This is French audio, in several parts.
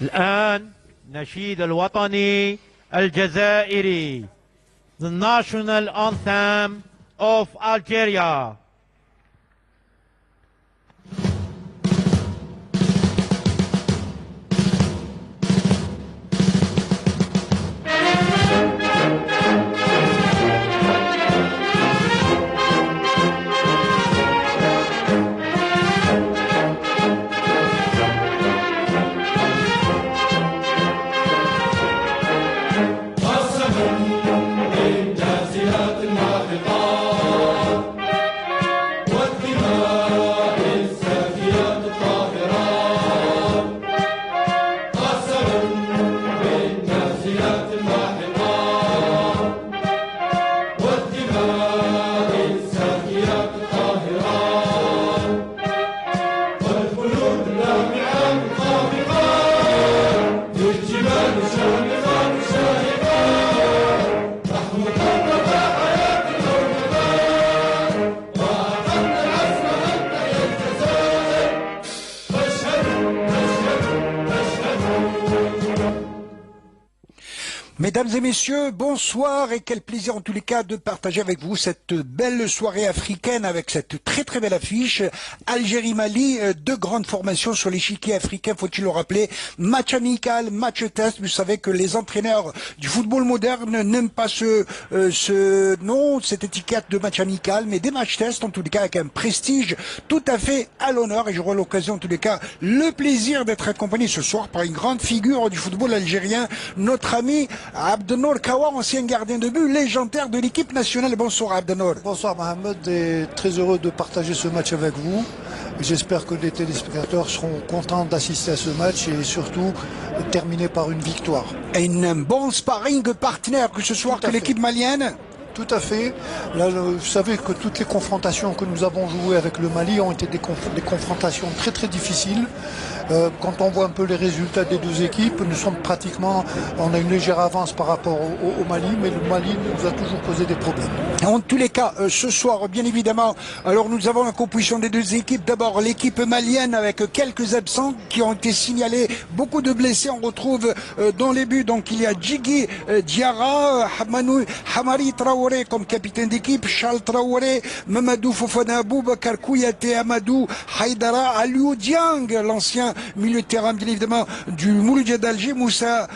الآن نشيد الوطني الجزائري The National Anthem of Algeria. Mesdames et messieurs, bonsoir et quel plaisir en tous les cas de partager avec vous cette belle soirée africaine avec cette très très belle affiche. Algérie-Mali, deux grandes formations sur l'échiquier africain, faut-il le rappeler. Match amical, match test. Vous savez que les entraîneurs du football moderne n'aiment pas cette étiquette de match amical, mais des matchs tests en tous les cas avec un prestige tout à fait à l'honneur. Et j'aurai l'occasion en tous les cas, le plaisir d'être accompagné ce soir par une grande figure du football algérien, notre ami Abdelnour Kawa, ancien gardien de but, légendaire de l'équipe nationale. Bonsoir Abdelnour. Bonsoir Mohamed, et très heureux de partager ce match avec vous. J'espère que les téléspectateurs seront contents d'assister à ce match et surtout terminer par une victoire. Et un bon sparring partenaire que ce soir que l'équipe malienne. Tout à fait. Là, vous savez que toutes les confrontations que nous avons jouées avec le Mali ont été des confrontations très très difficiles. Quand on voit un peu les résultats des deux équipes, nous sommes pratiquement, on a une légère avance par rapport au Mali, mais le Mali nous a toujours posé des problèmes. En tous les cas, ce soir, bien évidemment, alors nous avons la composition des deux équipes. D'abord, l'équipe malienne avec quelques absents qui ont été signalés, beaucoup de blessés. On retrouve dans les buts, donc il y a Djigui Diarra, Hamari Traoré comme capitaine d'équipe, Charles Traoré, Mamadou Fofana, Boubacar Kouyaté, Amadou Haïdara, Aliou Diang, l'ancien milieu de terrain bien évidemment du Mouloudia d'Alger, Moussa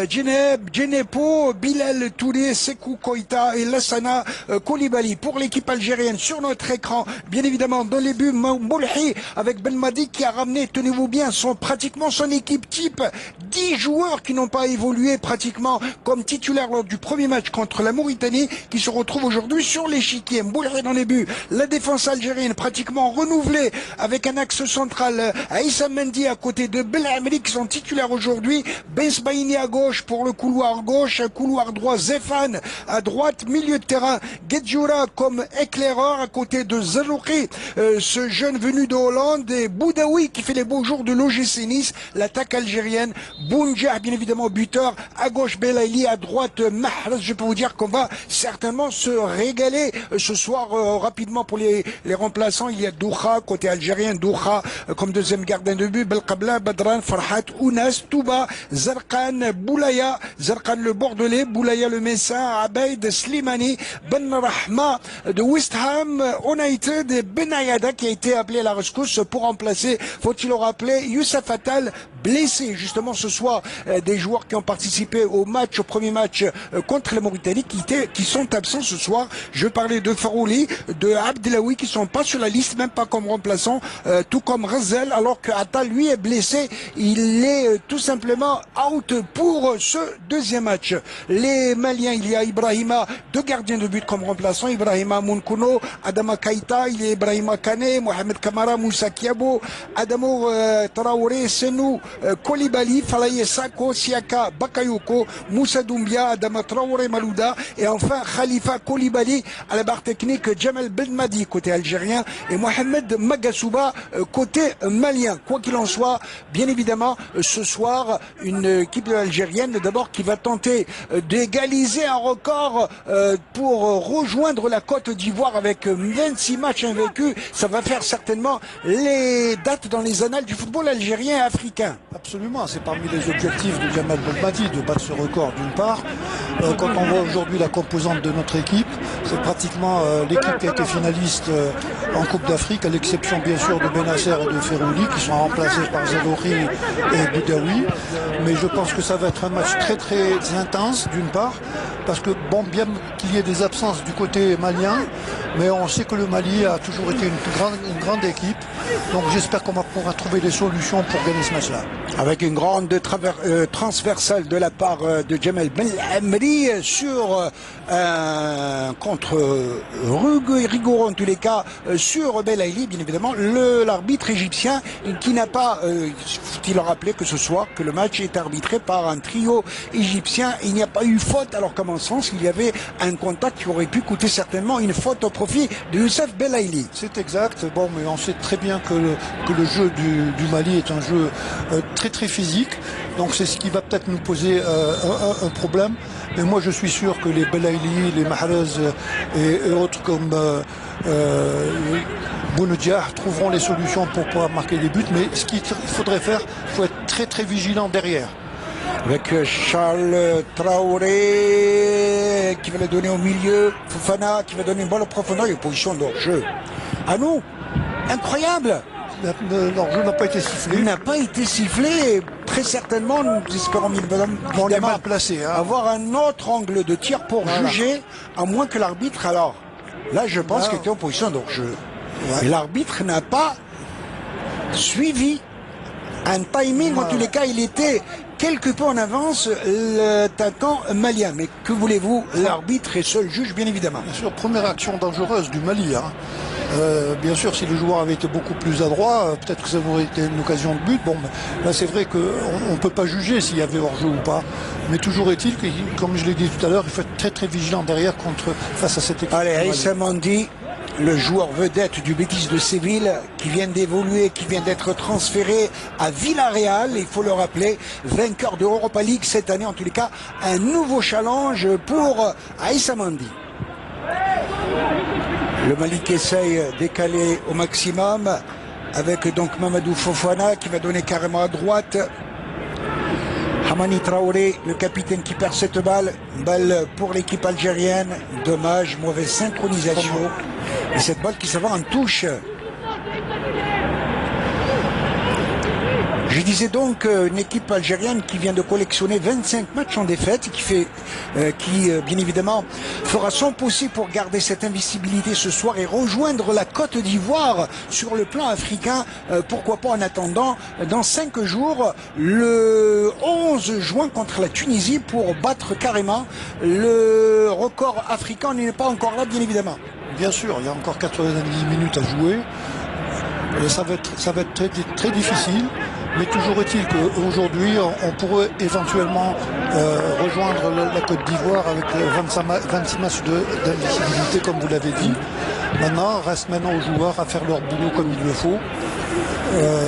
Djenepo, Bilal Touré, Sekou Koïta et Lassana Koulibaly. Pour l'équipe algérienne, sur notre écran, bien évidemment dans les buts, Moulhi avec Ben Madi qui a ramené, tenez-vous bien, pratiquement son équipe type, 10 joueurs qui n'ont pas évolué pratiquement comme titulaires lors du premier match contre la Mauritanie, qui se retrouvent aujourd'hui sur l'échiquier. Moulhi dans les buts, la défense algérienne pratiquement renouvelée avec un axe central, Aïssa Mendy à côté de Belhamri qui sont titulaires aujourd'hui, Besbaini à gauche pour le couloir gauche, couloir droit Zefan à droite, milieu de terrain Guedjoura comme éclaireur à côté de Zalouki, ce jeune venu de Hollande, et Boudaoui qui fait les beaux jours de l'OGC Nice, l'attaque algérienne, Bounja bien évidemment buteur, à gauche Belaïli, à droite Mahrez. Je peux vous dire qu'on va certainement certainement se régaler ce soir. Rapidement pour les remplaçants, il y a Douha, côté algérien, Douha comme deuxième gardien de but, Belkabla, Badran, Farhat, Ounas, Touba, Zarqan, Boulaya, Zarqan le Bordelais, Boulaya le Messin, Abeid, Slimani, Ben Rahma de West Ham United, et Benayada qui a été appelé à la rescousse pour remplacer, faut-il le rappeler, Youssef Attal, blessé justement ce soir. Des joueurs qui ont participé au premier match contre la Mauritanie qui sont absents ce soir. Je parlais de Farouli, de Abdelawi qui sont pas sur la liste, même pas comme remplaçant, tout comme Razel, alors que Attal lui est blessé. Il est tout simplement out pour ce deuxième match. Les Maliens, il y a Ibrahima, deux gardiens de but comme remplaçants, Ibrahima Mounkuno, Adama Kaita, il y a Ibrahima Kane, Mohamed Kamara, Moussa Kiabo, Adamo Traoré, Senou, Koulibaly, Falaye Sako, Siaka, Bakayoko, Moussa Doumbia, Adama Traoré Malouda, et enfin Khalifa Koulibaly à la barre technique, Jamel Belmadi côté algérien et Mohamed Magassouba côté malien. Quoi qu'il en soit, bien évidemment, ce soir, une équipe algérienne d'abord qui va tenter d'égaliser un record pour rejoindre la Côte d'Ivoire avec 26 matchs invaincus. Ça va faire certainement les dates dans les annales du football algérien et africain. Absolument, c'est parmi les objectifs de Jamel Belmadi de battre ce record d'une part. Quand on voit aujourd'hui la composante de notre équipe, c'est pratiquement l'équipe qui a été finaliste en Coupe d'Afrique, à l'exception bien sûr de Benasser et de Ferrouli qui sont remplacés par Zelouri et Boudaoui. Mais je pense que ça va être un match très très intense d'une part, parce que bon, bien qu'il y ait des absences du côté malien, mais on sait que le Mali a toujours été une grande équipe. Donc j'espère qu'on va pouvoir trouver des solutions pour gagner ce match-là. Avec une grande transversale de la part de Jamel Belmadi sur contre rigoureux en tous les cas sur Belaïli, bien évidemment, l'arbitre égyptien qui n'a pas, faut-il rappeler que ce soir que le match est arbitré par un trio égyptien. Il n'y a pas eu faute, alors qu'à mon sens il y avait un contact qui aurait pu coûter certainement une faute au profit de Youssef Belaïli. C'est exact, bon, mais on sait très bien que le jeu du Mali est un jeu très physique, donc c'est ce qui va peut-être nous poser un problème. Mais moi je suis sûr que les Belaïli, les Mahrez et autres comme Bounedjah trouveront les solutions pour pouvoir marquer des buts. Mais ce qu'il faudrait faire, il faut être très vigilant derrière. Avec Charles Traoré qui va le donner au milieu, Fofana qui va donner une balle en profondeur et position de hors-jeu. Ah non, incroyable! L'hors-jeu n'a pas été sifflé. Il n'a pas été sifflé. Très certainement, nous espérons mal placé, hein. Avoir un autre angle de tir pour juger, à moins que l'arbitre, alors, là je pense qu'il était en position de hors-jeu. Et l'arbitre n'a pas suivi un timing, en tous les cas il était quelque peu en avance, l'attaquant malien. Mais que voulez-vous, l'arbitre est seul juge, bien évidemment. Bien sûr, première action dangereuse du Mali. Hein. Bien sûr, si le joueur avait été beaucoup plus adroit, peut-être que ça aurait été une occasion de but. Bon, là c'est vrai qu'on ne peut pas juger s'il y avait hors-jeu ou pas. Mais toujours est-il que, comme je l'ai dit tout à l'heure, il faut être très vigilant derrière face à cette équipe. Allez, Aïssa Mandi, le joueur vedette du Betis de Séville, qui vient d'évoluer, qui vient d'être transféré à Villarreal, il faut le rappeler, vainqueur de Europa League cette année, en tous les cas, un nouveau challenge pour Aïssa Mandi. Le Mali qui essaye d'écaler au maximum, avec donc Mamadou Fofana qui va donner carrément à droite. Hamani Traoré, le capitaine qui perd cette balle pour l'équipe algérienne. Dommage, mauvaise synchronisation. Et cette balle qui s'avance en touche. Je disais donc une équipe algérienne qui vient de collectionner 25 matchs en défaite, qui bien évidemment fera son possible pour garder cette invisibilité ce soir et rejoindre la Côte d'Ivoire sur le plan africain. Pourquoi pas en attendant dans 5 jours, le 11 juin contre la Tunisie pour battre carrément le record africain. On n'est pas encore là, bien évidemment. Bien sûr, il y a encore 90 minutes à jouer. Et ça va être très difficile. Mais toujours est-il qu'aujourd'hui, on pourrait éventuellement rejoindre la Côte d'Ivoire avec 26 matchs d'invisibilité, comme vous l'avez dit. Reste maintenant aux joueurs à faire leur boulot comme il le faut.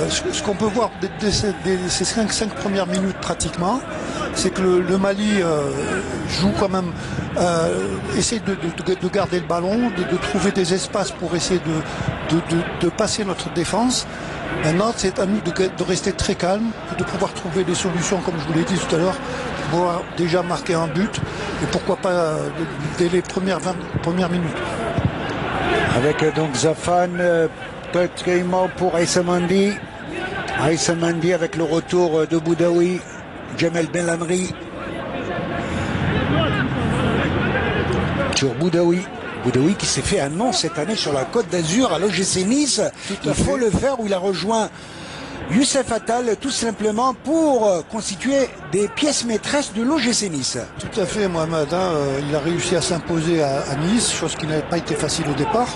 Ce qu'on peut voir dès ces 5 premières minutes pratiquement, c'est que le Mali joue quand même, essaie de garder le ballon, de trouver des espaces pour essayer de passer notre défense. Maintenant, c'est à nous de rester très calme, de pouvoir trouver des solutions, comme je vous l'ai dit tout à l'heure, pour pouvoir déjà marquer un but, et pourquoi pas dès les premières minutes. Avec donc Zafan, quatrièmement pour Aïssa Mandi. Aïssa Mandi avec le retour de Boudaoui, Jamel Benlamri. Sur Boudaoui. Boudaoui qui s'est fait un nom cette année sur la Côte d'Azur à l'OGC Nice. Il faut le faire, où il a rejoint Youssef Attal tout simplement pour constituer des pièces maîtresses de l'OGC Nice. Tout à fait, Mohamed. Il a réussi à s'imposer à Nice, chose qui n'avait pas été facile au départ.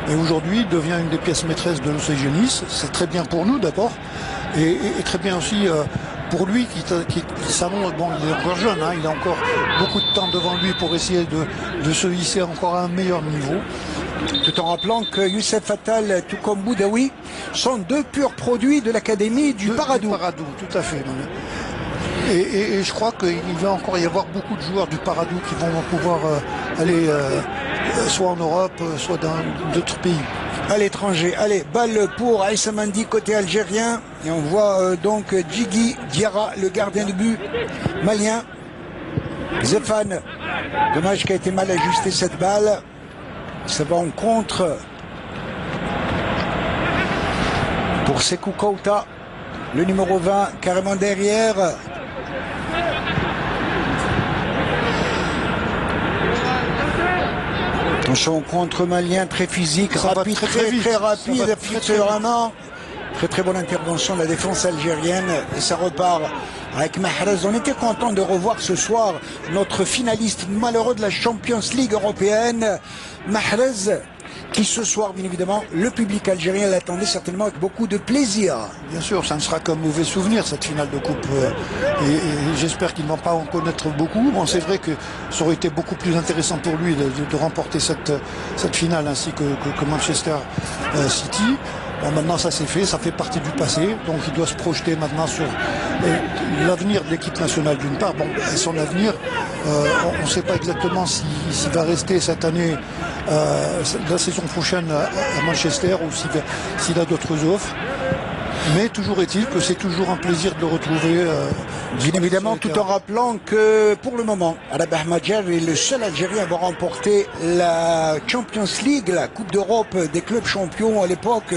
Et aujourd'hui, il devient une des pièces maîtresses de l'OGC Nice. C'est très bien pour nous d'abord, et très bien aussi pour lui qui s'annonce. Bon, il est encore jeune, il a encore beaucoup de temps devant lui pour essayer de se hisser encore à un meilleur niveau. Tout en rappelant que Youssef Attal, tout comme Boudaoui, sont deux purs produits de l'académie du Paradou. Paradou, tout à fait. Et je crois qu'il va encore y avoir beaucoup de joueurs du Paradou qui vont pouvoir aller soit en Europe, soit dans d'autres pays. À l'étranger. Allez, balle pour Aïssa Mandi côté algérien. Et on voit donc Djigui Diarra, le gardien de but malien. Zefan, dommage qu'il a été mal ajusté cette balle. Ça va en contre pour Sekou Kouta, le numéro 20, carrément derrière. Attention, contre malien, très physique, rapide, très rapide, vraiment. Très bonne intervention de la défense algérienne, et ça repart avec Mahrez. On était content de revoir ce soir notre finaliste malheureux de la Champions League européenne, Mahrez, qui ce soir, bien évidemment, le public algérien l'attendait certainement avec beaucoup de plaisir. Bien sûr, ça ne sera qu'un mauvais souvenir, cette finale de coupe, et j'espère qu'il ne va pas en connaître beaucoup. Bon, c'est vrai que ça aurait été beaucoup plus intéressant pour lui de remporter cette finale, ainsi que Manchester City. Bon, maintenant ça c'est fait, ça fait partie du passé, donc il doit se projeter maintenant sur l'avenir de l'équipe nationale d'une part. Bon, et son avenir, on ne sait pas exactement s'il va rester cette année, la saison prochaine à Manchester, ou s'il a d'autres offres. Mais toujours est-il que c'est toujours un plaisir de le retrouver. Bien évidemment, tout en rappelant que pour le moment, Arab Ahmadjar est le seul Algérien à avoir remporté la Champions League, la Coupe d'Europe des clubs champions à l'époque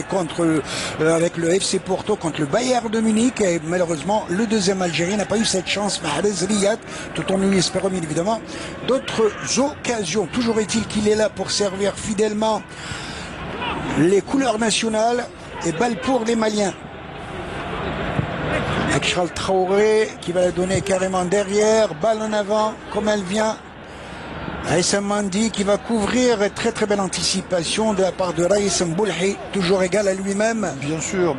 avec le FC Porto contre le Bayern de Munich. Et malheureusement, le deuxième Algérien n'a pas eu cette chance, Mahrez Riyad, tout en lui espérant bien évidemment d'autres occasions. Toujours est-il qu'il est là pour servir fidèlement les couleurs nationales, et balle pour les Maliens. Akshal Traoré qui va la donner carrément derrière, balle en avant comme elle vient. Aïssa Mandi qui va couvrir, très belle anticipation de la part de Raïs Mboulhi, toujours égal à lui-même. Bien sûr,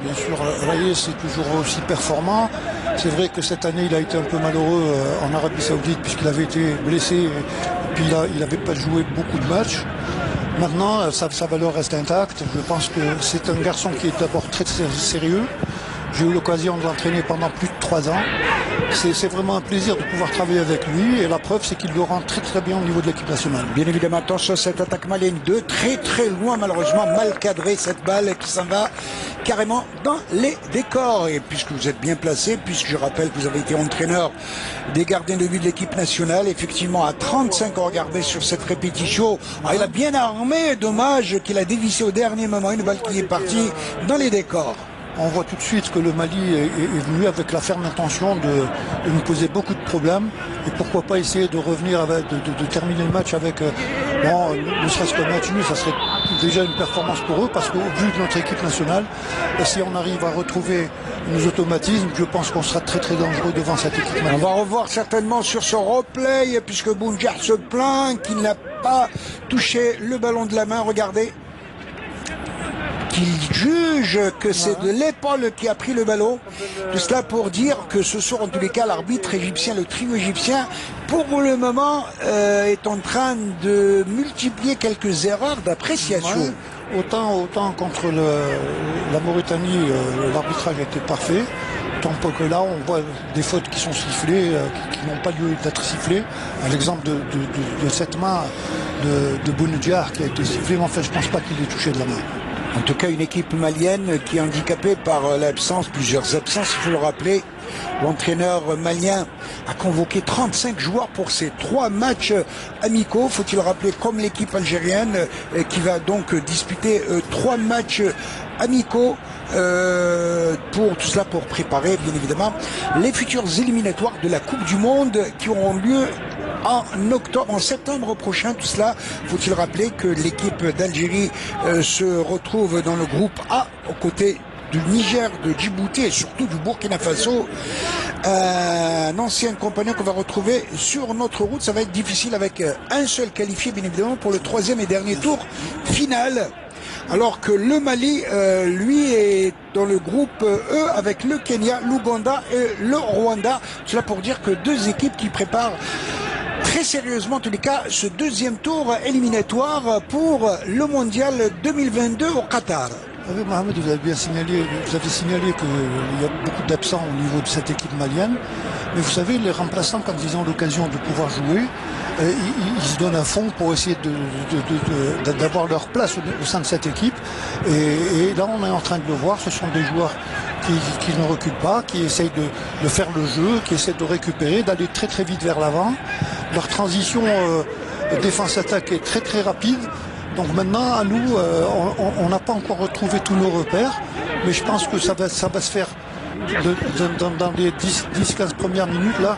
Raïs est toujours aussi performant. C'est vrai que cette année il a été un peu malheureux en Arabie Saoudite puisqu'il avait été blessé et puis il n'avait pas joué beaucoup de matchs. Maintenant, sa valeur reste intacte. Je pense que c'est un garçon qui est d'abord très sérieux. J'ai eu l'occasion de l'entraîner pendant plus de 3 ans. C'est vraiment un plaisir de pouvoir travailler avec lui. Et la preuve, c'est qu'il le rend très bien au niveau de l'équipe nationale. Bien évidemment, attention, cette attaque malienne de très loin, malheureusement, mal cadrée, cette balle qui s'en va carrément dans les décors. Et puisque vous êtes bien placé, puisque je rappelle que vous avez été entraîneur des gardiens de but de l'équipe nationale, effectivement, à 35 ans, regardez sur cette répétition. Il a bien armé, dommage qu'il a dévissé au dernier moment, une balle qui est partie dans les décors. On voit tout de suite que le Mali est venu avec la ferme intention de nous poser beaucoup de problèmes. Et pourquoi pas essayer de revenir, de terminer le match avec, ne serait-ce qu'un match nul, ça serait déjà une performance pour eux. Parce qu'au vu de notre équipe nationale, si on arrive à retrouver nos automatismes, je pense qu'on sera très dangereux devant cette équipe malienne. On va revoir certainement sur ce replay, puisque Bounjar se plaint qu'il n'a pas touché le ballon de la main. Regardez. qu'il juge que c'est de l'épaule qui a pris le ballon. Tout cela pour dire que ce soir, en tous les cas, l'arbitre égyptien, le trio égyptien, pour le moment, est en train de multiplier quelques erreurs d'appréciation. Ouais. Autant contre la Mauritanie, l'arbitrage était parfait. Tant que là, on voit des fautes qui sont sifflées, qui n'ont pas lieu d'être sifflées. L'exemple de cette main de Bounedjah qui a été sifflée, mais en fait, je ne pense pas qu'il ait touché de la main. En tout cas, une équipe malienne qui est handicapée par plusieurs absences, il faut le rappeler. L'entraîneur malien a convoqué 35 joueurs pour ces 3 matchs amicaux, faut-il rappeler, comme l'équipe algérienne qui va donc disputer 3 matchs amicaux pour tout cela, pour préparer bien évidemment les futurs éliminatoires de la Coupe du Monde qui auront lieu en septembre prochain. Tout cela, faut-il rappeler que l'équipe d'Algérie se retrouve dans le groupe A aux côtés du Niger, de Djibouti et surtout du Burkina Faso. Un ancien compagnon qu'on va retrouver sur notre route. Ça va être difficile avec un seul qualifié, bien évidemment, pour le 3e et dernier tour final. Alors que le Mali, lui, est dans le groupe E avec le Kenya, l'Ouganda et le Rwanda. Cela pour dire que 2 équipes qui préparent très sérieusement, en tous les cas, ce 2e tour éliminatoire pour le Mondial 2022 au Qatar. Oui, Mohamed, vous avez signalé qu'il y a beaucoup d'absents au niveau de cette équipe malienne. Mais vous savez, les remplaçants, quand ils ont l'occasion de pouvoir jouer, ils se donnent à fond pour essayer d'avoir leur place au sein de cette équipe. Et là, on est en train de le voir. Ce sont des joueurs qui ne reculent pas, qui essayent de faire le jeu, qui essaient de récupérer, d'aller très très vite vers l'avant. Leur transition défense-attaque est très très rapide. Donc maintenant, à nous, on n'a pas encore retrouvé tous nos repères, mais je pense que ça va se faire dans les 10-15 premières minutes. Là,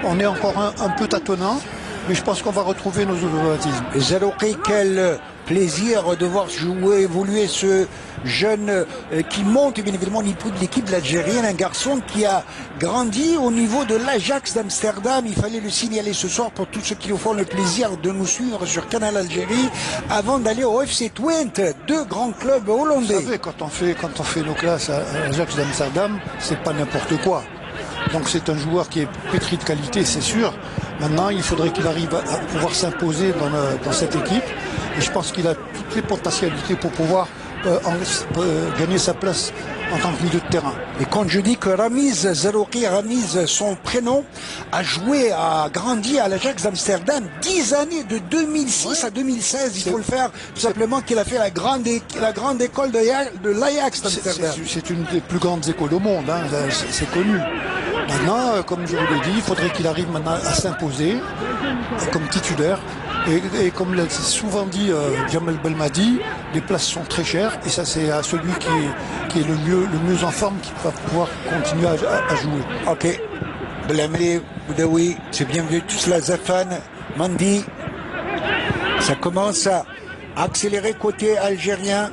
on est encore un peu tâtonnant, mais je pense qu'on va retrouver nos automatismes. Zarouki, quel plaisir de voir jouer, évoluer ce jeune qui monte bien évidemment au niveau de l'équipe algérienne, un garçon qui a grandi au niveau de l'Ajax d'Amsterdam. Il fallait le signaler ce soir pour tous ceux qui nous font le plaisir de nous suivre sur Canal Algérie avant d'aller au FC Twente, 2 grands clubs hollandais. Vous savez, quand on fait nos classes à l'Ajax d'Amsterdam, c'est pas n'importe quoi. Donc c'est un joueur qui est pétri de qualité, c'est sûr. Maintenant, il faudrait qu'il arrive à pouvoir s'imposer dans cette équipe. Et je pense qu'il a toutes les potentialités pour pouvoir gagner sa place en tant que milieu de terrain. Et quand je dis que Zarouki Ramiz, son prénom, a grandi à l'Ajax d'Amsterdam 10 années, de 2006 à 2016, il faut le faire, tout simplement qu'il a fait la grande école de l'Ajax d'Amsterdam. C'est une des plus grandes écoles au monde, hein, c'est connu. Maintenant, comme je vous l'ai dit, il faudrait qu'il arrive maintenant à s'imposer comme titulaire. Et comme l'a souvent dit Djamel Belmadi, les places sont très chères et ça c'est à celui qui est le mieux en forme qui va pouvoir continuer à jouer. Ok. Belmadi, Boudaoui, c'est bienvenu tout cela, Zafan, Mandi. Ça commence à accélérer côté algérien.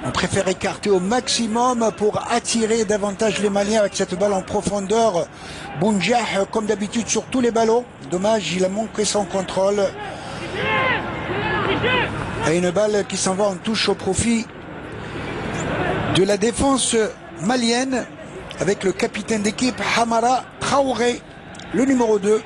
On préfère écarter au maximum pour attirer davantage les Maliens avec cette balle en profondeur. Bounedjah, comme d'habitude, sur tous les ballons. Dommage, il a manqué son contrôle. Et une balle qui s'en va en touche au profit de la défense malienne avec le capitaine d'équipe Hamara Traoré, le numéro 2.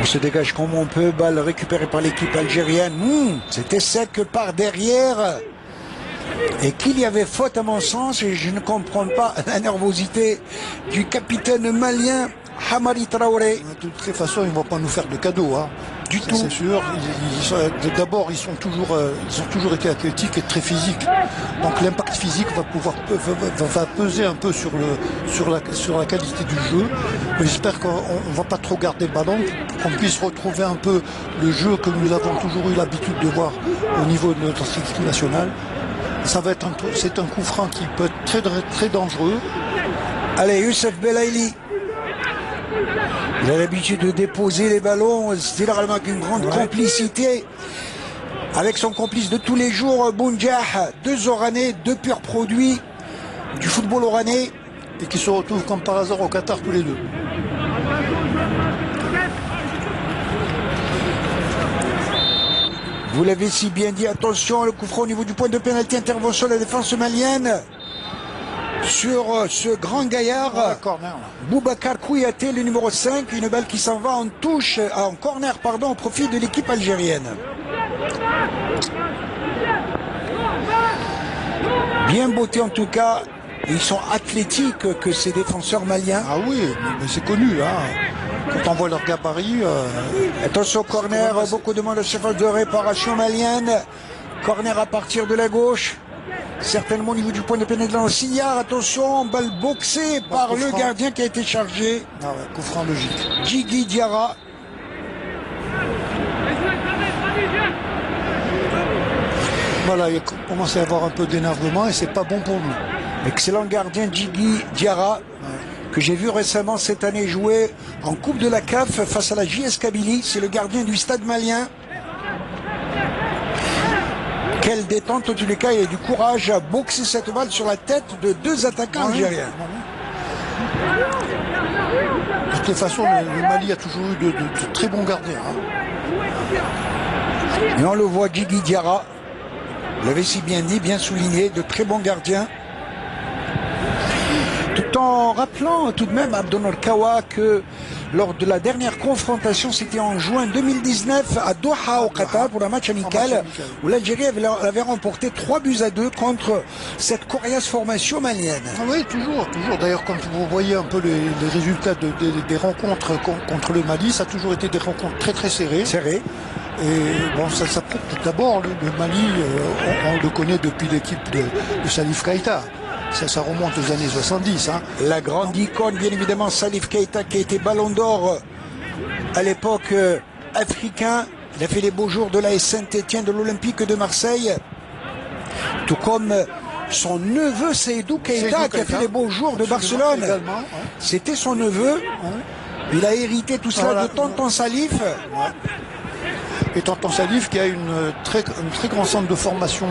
On se dégage comme on peut, balle récupérée par l'équipe algérienne. C'était sec par derrière. Et qu'il y avait faute à mon sens, et je ne comprends pas la nervosité du capitaine malien Hamari Traoré. De toutes les façons, ils ne vont pas nous faire de cadeaux. Hein. Du tout. C'est sûr. D'abord, ils ont toujours été athlétiques et très physiques. Donc l'impact physique va peser un peu sur la qualité du jeu. J'espère qu'on ne va pas trop garder le ballon, qu'on puisse retrouver un peu le jeu que nous avons toujours eu l'habitude de voir au niveau de notre équipe nationale. C'est un coup franc qui peut être très, très dangereux. Allez, Youssef Belaïli. Il a l'habitude de déposer les ballons, généralement avec une grande complicité. Avec son complice de tous les jours, Bounedjah, 2 Oranais, 2 purs produits du football oranais. Et qui se retrouvent comme par hasard au Qatar tous les deux. Vous l'avez si bien dit, attention, le coup franc au niveau du point de pénalty, intervention de la défense malienne sur ce grand gaillard, corner, là. Boubacar Kouyaté, le numéro 5, une balle qui s'en va en touche, en corner, pardon, au profit de l'équipe algérienne. Bien botté en tout cas, ils sont athlétiques que ces défenseurs maliens. Ah oui, mais c'est connu, hein. Quand on voit leur gabarit... Attention, corner, beaucoup de monde à surface de réparation malienne. Corner à partir de la gauche. Certainement au niveau du point de pénalty dans le signal. Attention, balle boxée par le gardien qui a été chargé. Ah ouais, coup franc logique. Djigui Diarra. Voilà, il commence à y avoir un peu d'énervement et c'est pas bon pour nous. Excellent gardien Djigui Diarra, que j'ai vu récemment cette année jouer en Coupe de la CAF face à la JS Kabylie. C'est le gardien du stade malien. Quelle détente, en tous les cas, il a du courage à boxer cette balle sur la tête de deux attaquants algériens. De toute façon, le Mali a toujours eu de très bons gardiens. Hein. Et on le voit, Djigui Diarra, vous l'avez si bien dit, bien souligné, de très bons gardiens. Tout en rappelant tout de même à Abdonor Kawa que lors de la dernière confrontation, c'était en juin 2019 à Doha au Qatar pour un match amical où l'Algérie avait remporté 3-2 contre cette coriace formation malienne. Ah oui, toujours. D'ailleurs, quand vous voyez un peu les résultats des rencontres contre le Mali, ça a toujours été des rencontres très serrées. Serré. Et bon, ça prouve d'abord le Mali, on le connaît depuis l'équipe de Salif Keïta. Ça remonte aux années 70. Hein. La grande icône, bien évidemment, Salif Keïta, qui a été ballon d'or à l'époque africain. Il a fait les beaux jours de la Saint-Étienne, de l'Olympique de Marseille. Tout comme son neveu Seydou Keïta, qui a fait les beaux jours de Barcelone. Ouais. C'était son neveu. Il a hérité tout cela de tonton Salif. Et tonton Salif qui a un très grand centre de formation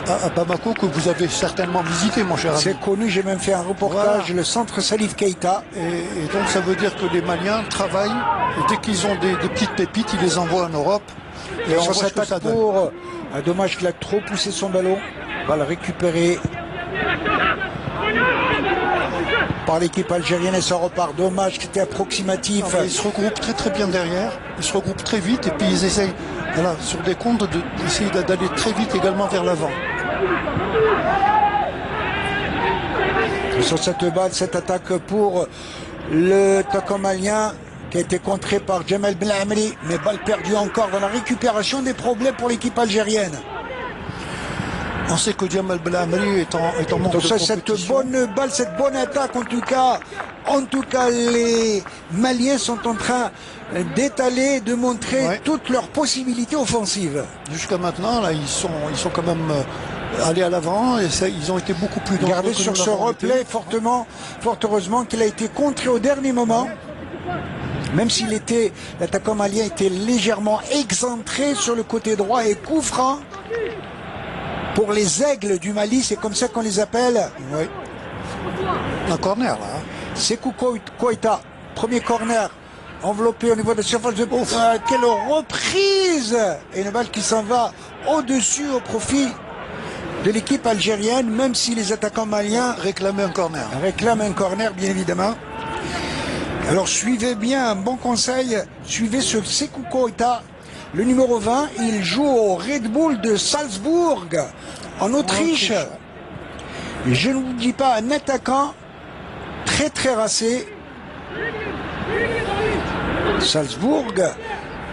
à Bamako que vous avez certainement visité, mon cher ami. C'est connu, j'ai même fait un reportage, le centre Salif Keïta. Et donc ça veut dire que les Maliens travaillent, et dès qu'ils ont des petites pépites, ils les envoient en Europe. Et on s'attaque pour... dommage qu'il a trop poussé son ballon. On va le récupérer par l'équipe algérienne et ça repart. Dommage que c'était approximatif. Ils se regroupent très bien derrière, ils se regroupent très vite et puis ils essayent, voilà, sur des comptes, d'essayer d'aller très vite également vers l'avant. Sur cette balle, cette attaque pour le attaquant malien qui a été contré par Djamel Ben Amri, mais balle perdue encore dans la récupération, des problèmes pour l'équipe algérienne. On sait que Djamel Ben Amri est en manque de compétition. Cette bonne balle, cette bonne attaque, en tout cas, les Maliens sont en train d'étaler, de montrer toutes leurs possibilités offensives. Jusqu'à maintenant, là, ils sont quand même allés à l'avant et ils ont été beaucoup plus dangereux. Regardez sur ce replay, fort heureusement qu'il a été contré au dernier moment. Même s'il était, l'attaquant malien était légèrement excentré sur le côté droit et coup franc. Pour les aigles du Mali, c'est comme ça qu'on les appelle. Oui. Un corner, là. Sékou Koïta, premier corner, enveloppé au niveau de la surface de... quelle reprise! Et une balle qui s'en va au-dessus au profit de l'équipe algérienne, même si les attaquants maliens réclament un corner. Réclament un corner, bien évidemment. Alors suivez bien, un bon conseil, suivez ce Sékou Koïta. Le numéro 20, il joue au Red Bull de Salzbourg, en Autriche. Je ne vous dis pas, un attaquant très racé. Salzbourg,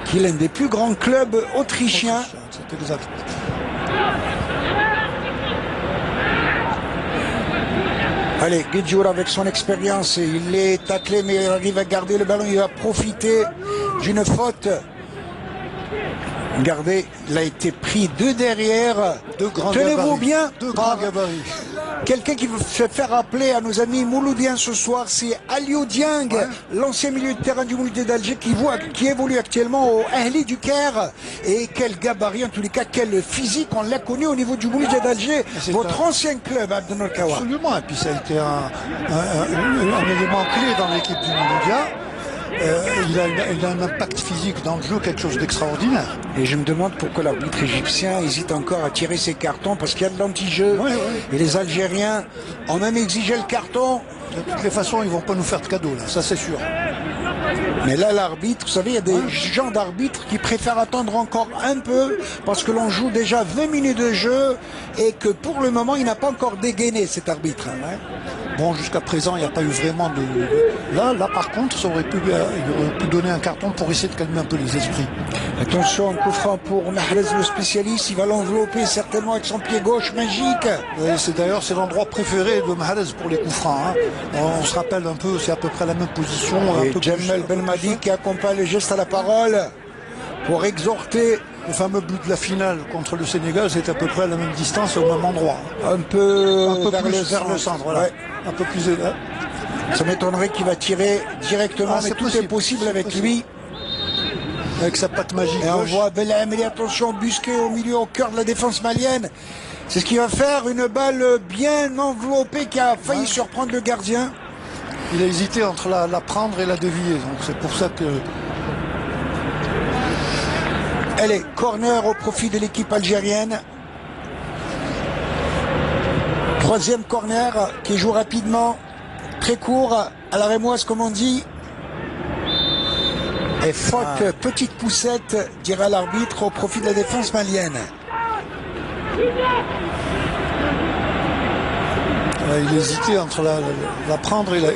qui est l'un des plus grands clubs autrichiens. C'est exact. Allez, Guedjour avec son expérience, il est taclé mais il arrive à garder le ballon, il va profiter d'une faute. Regardez, il a été pris de derrière. Tenez-vous bien. Deux grands gabarits. Quelqu'un qui veut se faire rappeler à nos amis mouloudiens ce soir, c'est Aliou Dieng, l'ancien milieu de terrain du Mouloudien d'Alger qui évolue actuellement au Ahli du Caire. Et quel gabarit, en tous les cas, quel physique, on l'a connu au niveau du Mouloudien d'Alger, votre ancien club, Abdonor Kawa. Absolument, et puis ça a été un élément clé dans l'équipe du Mouloudia. il a un impact physique dans le jeu, quelque chose d'extraordinaire. Et je me demande pourquoi l'arbitre égyptien hésite encore à tirer ses cartons, parce qu'il y a de l'anti-jeu. Ouais. Et les Algériens ont même exigé le carton. De toutes les façons, ils vont pas nous faire de cadeaux, là, ça c'est sûr. Mais là, l'arbitre, vous savez, il y a des gens d'arbitres qui préfèrent attendre encore un peu, parce que l'on joue déjà 20 minutes de jeu, et que pour le moment, il n'a pas encore dégainé, cet arbitre. Ouais. Bon, jusqu'à présent, il n'y a pas eu vraiment de... Là, par contre, il aurait pu donner un carton pour essayer de calmer un peu les esprits. Attention, un coup franc pour Mahrez, le spécialiste. Il va l'envelopper certainement avec son pied gauche magique. D'ailleurs, c'est l'endroit préféré de Mahrez pour les coups francs. Hein. On se rappelle un peu, c'est à peu près la même position. Et Jamel Belmadi qui accompagne le geste à la parole pour exhorter. Le fameux but de la finale contre le Sénégal, c'est à peu près à la même distance, au même endroit. Un peu vers le centre, voilà. Ouais. Un peu plus élevé. Ça m'étonnerait qu'il va tirer directement, mais tout est possible avec lui. Avec sa patte magique. Et on gauche. voit Belhamri, attention, busqué au milieu, au cœur de la défense malienne. C'est ce qui va faire une balle bien enveloppée qui a failli surprendre le gardien. Il a hésité entre la prendre et la dévier. Donc c'est pour ça que... Allez, corner au profit de l'équipe algérienne. Troisième corner qui joue rapidement, très court, à la rémoise comme on dit. Et faute, petite poussette, dira l'arbitre, au profit de la défense malienne. Il hésitait entre la prendre et la...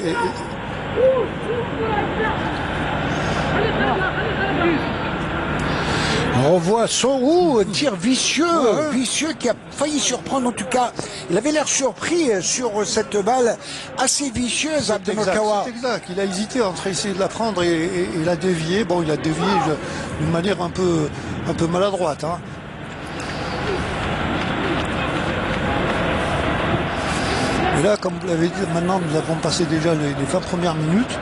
On voit son tir vicieux, vicieux qui a failli surprendre en tout cas. Il avait l'air surpris sur cette balle assez vicieuse, Abdelkawa. C'est exact, il a hésité entre essayer de la prendre et la dévier. Bon, il a dévié d'une manière un peu maladroite. Hein. Et là, comme vous l'avez dit, maintenant nous avons passé déjà les 20 premières minutes.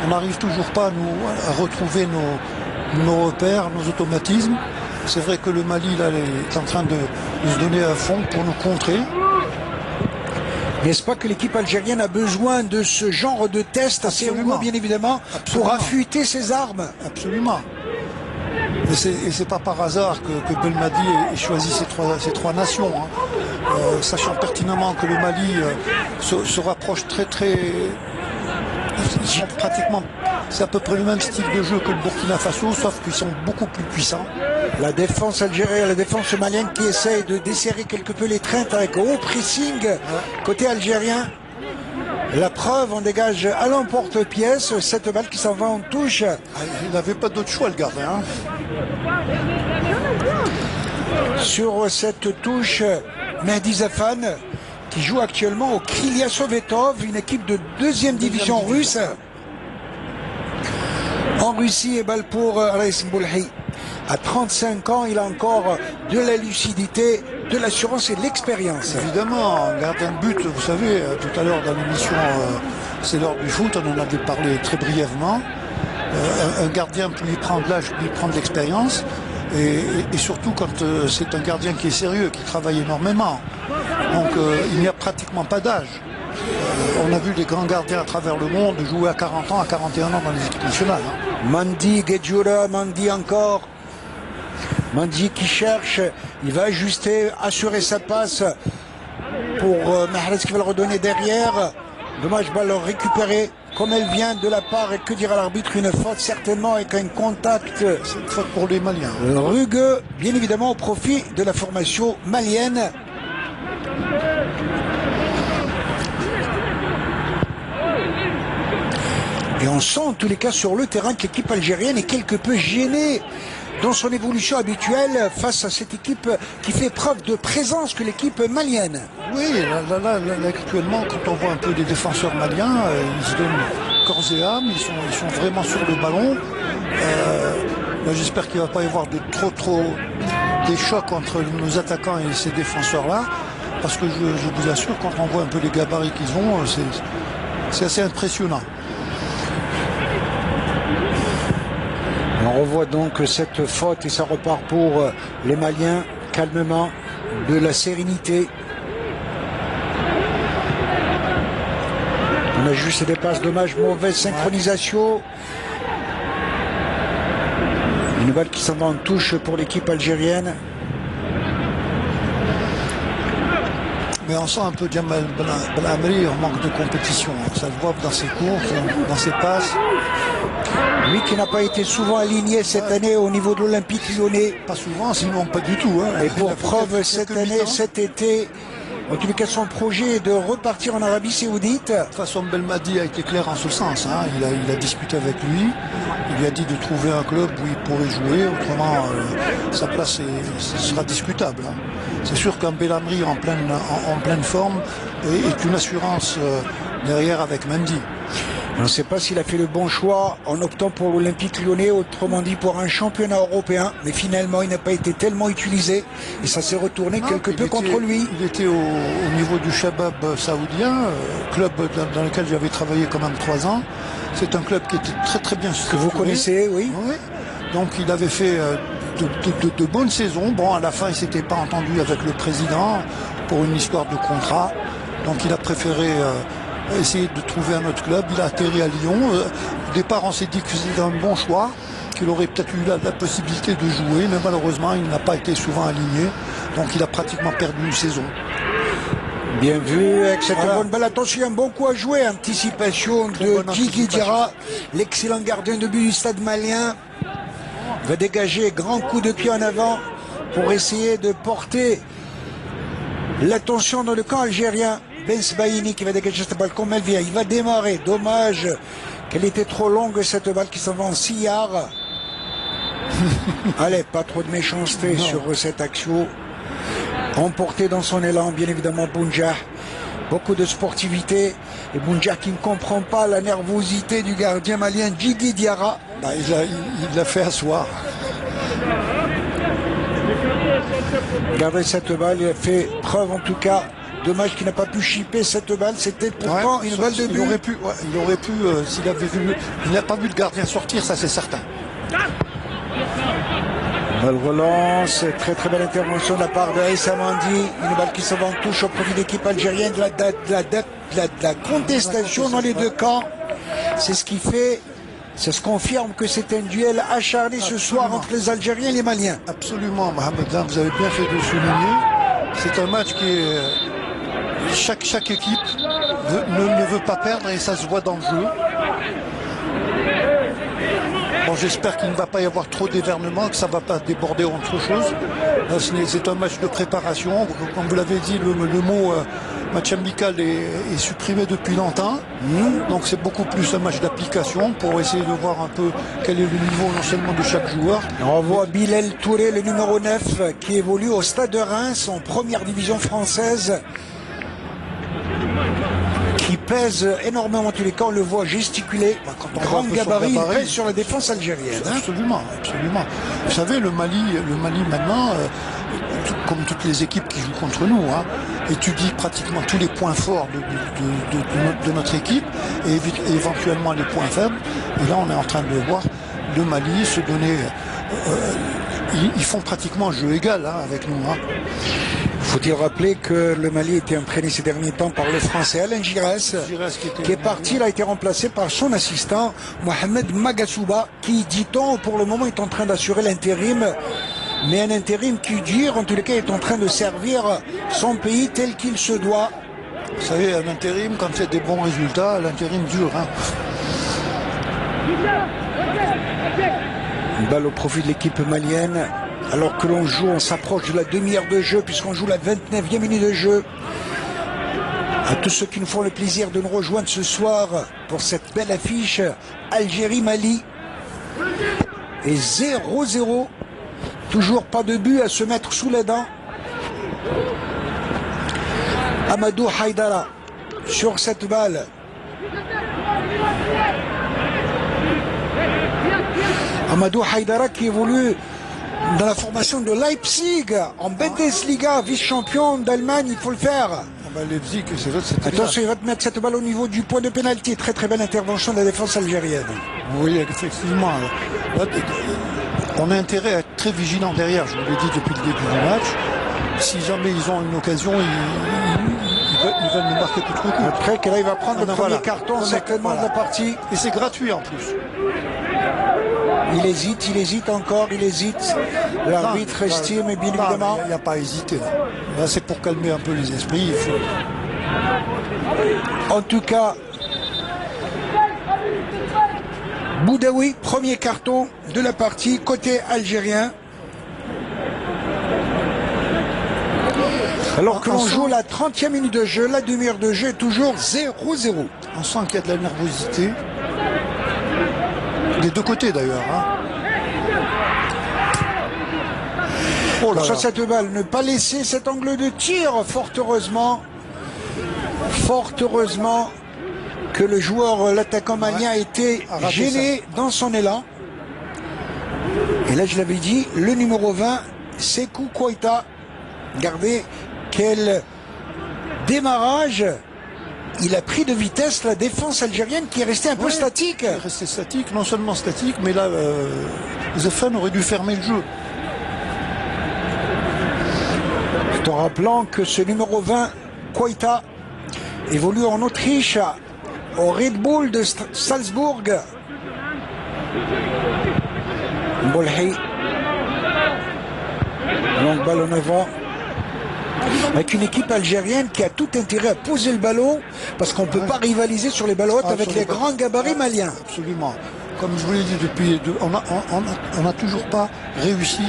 On n'arrive toujours pas à retrouver nos repères, nos automatismes. C'est vrai que le Mali là, est en train de se donner à fond pour nous contrer. N'est-ce pas que l'équipe algérienne a besoin de ce genre de test assez rigoureux, bien évidemment, pour affûter ses armes? Absolument. Et c'est pas par hasard que Belmadi ait choisi ces trois nations. Hein. Sachant pertinemment que le Mali se rapproche très... Pratiquement, c'est à peu près le même style de jeu que le Burkina Faso, sauf qu'ils sont beaucoup plus puissants. La défense algérienne, la défense malienne qui essaye de desserrer quelque peu les traites avec haut pressing côté algérien. La preuve, on dégage à l'emporte-pièce cette balle qui s'en va en touche. Il n'avait pas d'autre choix le gardien. Hein. Sur cette touche, Mehdi Zafan qui joue actuellement au Krylia Sovetov, une équipe de deuxième division russe. En Russie, et balle pour Raïs Mboulhi. À 35 ans, il a encore de la lucidité, de l'assurance et de l'expérience. Évidemment, un gardien de but, vous savez, tout à l'heure dans l'émission C'est l'heure du foot, on en avait parlé très brièvement. Un gardien, plus il prend de l'âge, plus il prend de l'expérience. Et surtout quand c'est un gardien qui est sérieux, qui travaille énormément. Donc il n'y a pratiquement pas d'âge. On a vu des grands gardiens à travers le monde jouer à 40 ans, à 41 ans dans les équipes nationales. Hein. Mandi, Guedjoura, Mandi encore. Mandi qui cherche, il va ajuster, assurer sa passe pour Mahrez qui va le redonner derrière. Dommage, balle récupérée comme elle vient de la part, et que dira l'arbitre, une faute certainement avec un contact. C'est une faute pour les Maliens. Rugueux, bien évidemment au profit de la formation malienne. Et on sent en tous les cas sur le terrain que l'équipe algérienne est quelque peu gênée dans son évolution habituelle face à cette équipe qui fait preuve de présence que l'équipe malienne. Oui, là, actuellement, quand on voit un peu les défenseurs maliens, ils se donnent corps et âme, ils sont vraiment sur le ballon. J'espère qu'il ne va pas y avoir de trop des chocs entre nos attaquants et ces défenseurs-là, parce que je vous assure, quand on voit un peu les gabarits qu'ils ont, c'est assez impressionnant. On revoit donc cette faute et ça repart pour les Maliens, calmement, de la sérénité. On a juste des passes, dommage, mauvaise synchronisation. Une balle qui s'en va en touche pour l'équipe algérienne. Mais on sent un peu Jamal Belhamri en manque de compétition. Ça se voit dans ses courses, dans ses passes. Lui qui n'a pas été souvent aligné cette année au niveau de l'Olympique Lyonnais. Pas souvent, sinon pas du tout. Hein. Et pour preuve, cette année, cet été, en tout cas son projet est de repartir en Arabie Saoudite. De toute façon, Belmadi a été clair en ce sens. Hein. Il a discuté avec lui. Il lui a dit de trouver un club où il pourrait jouer. Autrement, sa place sera discutable. Hein. C'est sûr qu'un Belhamri en pleine forme est une assurance derrière avec Mendy. On ne sait pas s'il a fait le bon choix en optant pour l'Olympique Lyonnais, autrement dit pour un championnat européen, mais finalement il n'a pas été tellement utilisé et ça s'est retourné quelque peu contre lui. Il était au niveau du Shabab saoudien, club dans lequel j'avais travaillé quand même 3 ans. C'est un club qui était très très bien structuré. Que vous connaissez, oui. Oui. Donc il avait fait de bonnes saisons. Bon, à la fin il s'était pas entendu avec le président pour une histoire de contrat. Donc il a préféré essayer de trouver un autre club. Il a atterri à Lyon. Au départ, on s'est dit que c'était un bon choix, qu'il aurait peut-être eu la possibilité de jouer, mais malheureusement, il n'a pas été souvent aligné. Donc, il a pratiquement perdu une saison. Bien vu, avec cette bonne balle. Attention, un bon coup à jouer. Anticipation de Djigui Diarra, l'excellent gardien de but du stade malien. Va dégager grand coup de pied en avant pour essayer de porter l'attention dans le camp algérien. Ben Sbaïni qui va dégager cette balle comme elle vient. Il va démarrer. Dommage qu'elle était trop longue cette balle qui s'en va en 6 yards. Allez, pas trop de méchanceté sur cette action. Emporté dans son élan, bien évidemment, Bounjah. Beaucoup de sportivité. Et Bounjah qui ne comprend pas la nervosité du gardien malien Djigui Diarra. Bah, il l'a fait asseoir. Regardez cette balle, il a fait preuve en tout cas. Dommage qu'il n'a pas pu chipper cette balle, c'était pourtant une balle de but. Il aurait pu, s'il avait vu, il n'a pas vu le gardien sortir, ça c'est certain. Balle relance, très très belle intervention de la part de Aïssa Mandi, une balle qui se va en touche au profit de l'équipe algérienne, de la contestation dans les deux camps. C'est ce qui fait, ça se confirme que c'est un duel acharné ce soir entre les Algériens et les Maliens. Absolument, Mohamed, vous avez bien fait de le souligner. C'est un match qui est... Chaque équipe ne veut pas perdre et ça se voit dans le jeu. Bon, j'espère qu'il ne va pas y avoir trop d'évernement, que ça ne va pas déborder en autre chose. C'est un match de préparation. Comme vous l'avez dit, le mot match amical est supprimé depuis longtemps. Donc c'est beaucoup plus un match d'application pour essayer de voir un peu quel est le niveau non seulement de chaque joueur. On voit Bilal Touré, le numéro 9, qui évolue au Stade de Reims en première division française. Qui pèse énormément en tous les cas, on le voit gesticuler. Grand gabarit, il pèse sur la défense algérienne. Absolument, absolument. Vous savez, le Mali maintenant, comme toutes les équipes qui jouent contre nous, hein, étudie pratiquement tous les points forts de notre équipe et éventuellement les points faibles. Et là, on est en train de voir le Mali se donner... ils font pratiquement un jeu égal hein, avec nous. Hein. Faut-il rappeler que le Mali était entraîné ces derniers temps par le Français Alain Giresse, qui est parti, il a été remplacé par son assistant Mohamed Magassouba, qui, dit-on, pour le moment est en train d'assurer l'intérim, mais un intérim qui dure, en tous les cas, est en train de servir son pays tel qu'il se doit. Vous savez, un intérim, quand il y a des bons résultats, l'intérim dure. Hein. Une balle au profit de l'équipe malienne. Alors que l'on joue, on s'approche de la demi-heure de jeu, puisqu'on joue la 29e minute de jeu. À tous ceux qui nous font le plaisir de nous rejoindre ce soir pour cette belle affiche Algérie-Mali. Et 0-0. Toujours pas de but à se mettre sous les dents. Amadou Haïdara sur cette balle. Amadou Haïdara qui évolue dans la formation de Leipzig, en Bundesliga, vice-champion d'Allemagne, il faut le faire. Leipzig, attention, il va te mettre cette balle au niveau du point de pénalty. Très très belle intervention de la défense algérienne. Oui, effectivement. Là, on a intérêt à être très vigilant derrière, je vous l'ai dit depuis le début du match. Si jamais ils ont une occasion, ils veulent nous marquer tout le coup. Après, que là, il va prendre le premier carton certainement de la partie. Et c'est gratuit en plus. Il hésite encore, il hésite. L'arbitre estime, et bien évidemment. Il n'y a pas à hésiter. Là, c'est pour calmer un peu les esprits. Il faut... En tout cas, Boudaoui, premier carton de la partie côté algérien. Alors que l'on joue la 30e minute de jeu, la demi-heure de jeu est toujours 0-0. On sent qu'il y a de la nervosité. Des deux côtés d'ailleurs. Hein. Oh là Sur là. cette balle, ne pas laisser cet angle de tir, fort heureusement que le joueur, l'attaquant malien a été gêné dans son élan. Et là, je l'avais dit, le numéro 20, Sékou Koïta. Regardez quel démarrage. Il a pris de vitesse la défense algérienne qui est restée un peu statique. Il est resté statique, non seulement statique, mais là, Zefan aurait dû fermer le jeu. Tout en rappelant que ce numéro 20, Koïta, évolue en Autriche, au Red Bull de Salzbourg. Bolhi. Longue balle en avant. Avec une équipe algérienne qui a tout intérêt à poser le ballon, parce qu'on ne peut pas rivaliser sur les ballons avec les grands gabarits maliens. Absolument. Comme je vous l'ai dit on n'a toujours pas réussi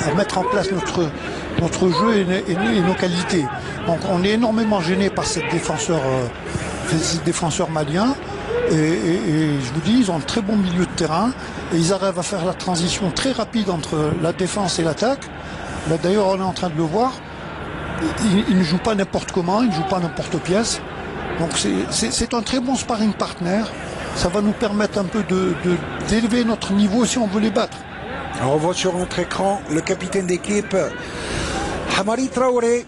à mettre en place notre jeu et nos qualités. Donc on est énormément gêné par ces défenseurs maliens. Et je vous dis, ils ont un très bon milieu de terrain et ils arrivent à faire la transition très rapide entre la défense et l'attaque. Là d'ailleurs on est en train de le voir. Ils ne jouent pas n'importe comment, ils ne jouent pas n'importe pièce. Donc c'est un très bon sparring partner. Ça va nous permettre un peu d'élever notre niveau si on veut les battre. On voit sur notre écran le capitaine d'équipe, Hamari Traoré,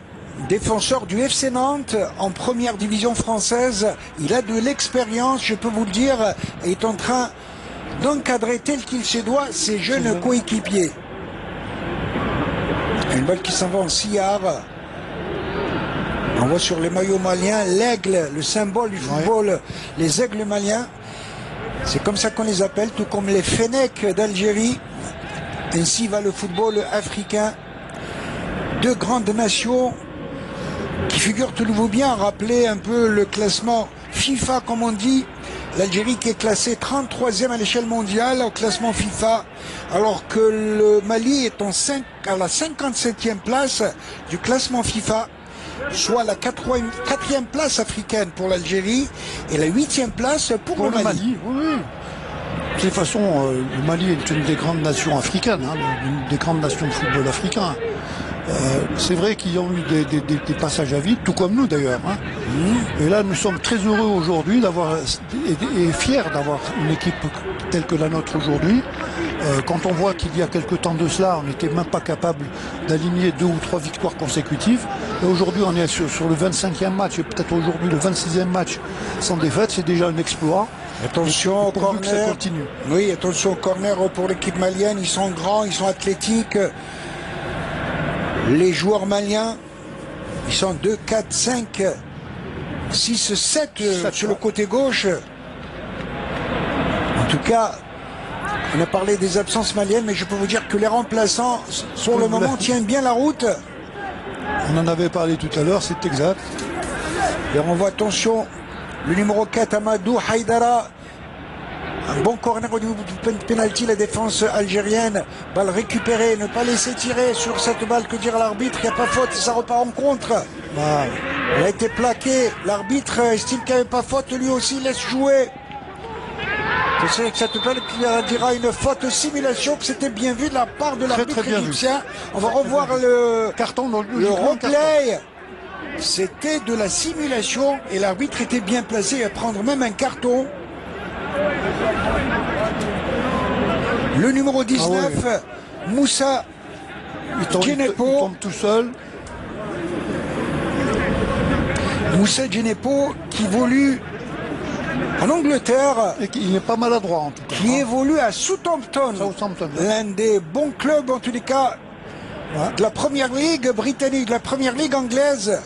défenseur du FC Nantes en première division française. Il a de l'expérience, je peux vous le dire, et est en train d'encadrer tel qu'il se doit ses jeunes coéquipiers. Une balle qui s'en va en sillard. On voit sur les maillots maliens l'aigle, le symbole du football, les aigles maliens. C'est comme ça qu'on les appelle, tout comme les Fennecs d'Algérie. Ainsi va le football africain. Deux grandes nations qui figurent, tenez-vous bien, rappeler un peu le classement FIFA, comme on dit. L'Algérie qui est classée 33e à l'échelle mondiale au classement FIFA, alors que le Mali est à la 57e place du classement FIFA, soit la 4e place africaine pour l'Algérie et la 8e place pour le Mali. Oui. De toute façon, le Mali est une des grandes nations africaines, hein, une des grandes nations de football africain. C'est vrai qu'ils ont eu des passages à vide, tout comme nous d'ailleurs. Hein. Et là, nous sommes très heureux aujourd'hui d'avoir et fiers d'avoir une équipe telle que la nôtre aujourd'hui. Quand on voit qu'il y a quelque temps de cela, on n'était même pas capable d'aligner 2 ou 3 victoires consécutives. Et aujourd'hui, on est sur le 25e match et peut-être aujourd'hui le 26e match sans défaite. C'est déjà un exploit. Attention au corner. Que ça continue. Oui, attention au corner pour l'équipe malienne. Ils sont grands, ils sont athlétiques. Les joueurs maliens, ils sont 2, 4, 5, 6, 7 sur le côté gauche. En tout cas, on a parlé des absences maliennes, mais je peux vous dire que les remplaçants, pour le moment, tiennent bien la route. On en avait parlé tout à l'heure, c'est exact. Et on voit, attention, le numéro 4, Amadou Haïdara. Un bon corner au niveau du penalty, la défense algérienne. Balle récupérée, ne pas laisser tirer sur cette balle, que dire l'arbitre, il n'y a pas faute, ça repart en contre. Elle a été plaquée, l'arbitre estime qu'il n'y avait pas faute, lui aussi laisse jouer. Je sais que cette balle qui dira une faute simulation, que c'était bien vu de la part de l'arbitre égyptien. On va revoir le carton, le replay. C'était de la simulation et l'arbitre était bien placé à prendre même un carton. Le numéro 19, Moussa Djenepo. Il tombe tout seul. Moussa Djenepo qui évolue en Angleterre. Et il n'est pas maladroit en tout cas. Qui évolue à Southampton. L'un des bons clubs en tous les cas de la première ligue britannique, de la première ligue anglaise.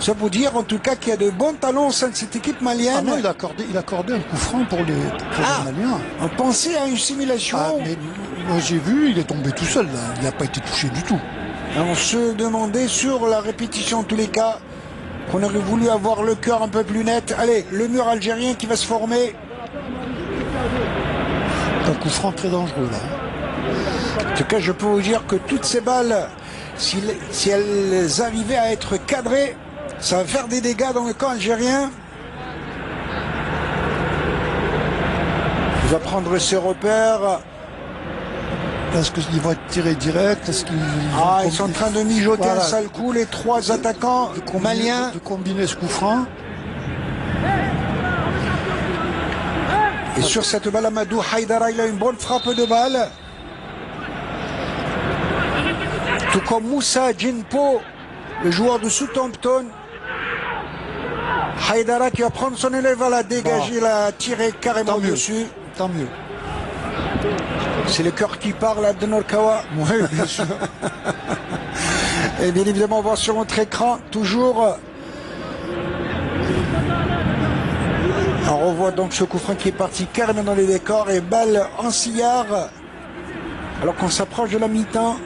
Ça vous dire en tout cas qu'il y a de bons talents au sein de cette équipe Ah malienne. non, il a accordé un coup franc pour les Maliens. On pensait à une simulation. Ah, mais moi j'ai vu, il est tombé tout seul, là. Il n'a pas été touché du tout. On se demandait sur la répétition en tous les cas qu'on aurait voulu avoir le cœur un peu plus net. Allez, le mur algérien qui va se former. Un coup franc très dangereux là. En tout cas, je peux vous dire que toutes ces balles, si elles arrivaient à être cadrées, ça va faire des dégâts dans le camp algérien. Il va prendre ses repères. Est-ce qu'ils vont être tirés direct? Est-ce qu'ils Ils sont en train de mijoter un sale coup, les trois attaquants maliens. De combiner ce coup franc. Et sur cette balle, Amadou Haïdara, il a une bonne frappe de balle. Tout comme Moussa Djenpo, le joueur de Southampton. Haïdara qui va prendre son élève à la dégager, la tirer carrément dessus. Tant mieux. C'est le cœur qui parle, Abdenor Kawa. Oui, bien sûr. Et bien évidemment, on voit sur notre écran toujours. On revoit donc ce coup franc qui est parti carrément dans les décors et balle en sillard. Alors qu'on s'approche de la mi-temps.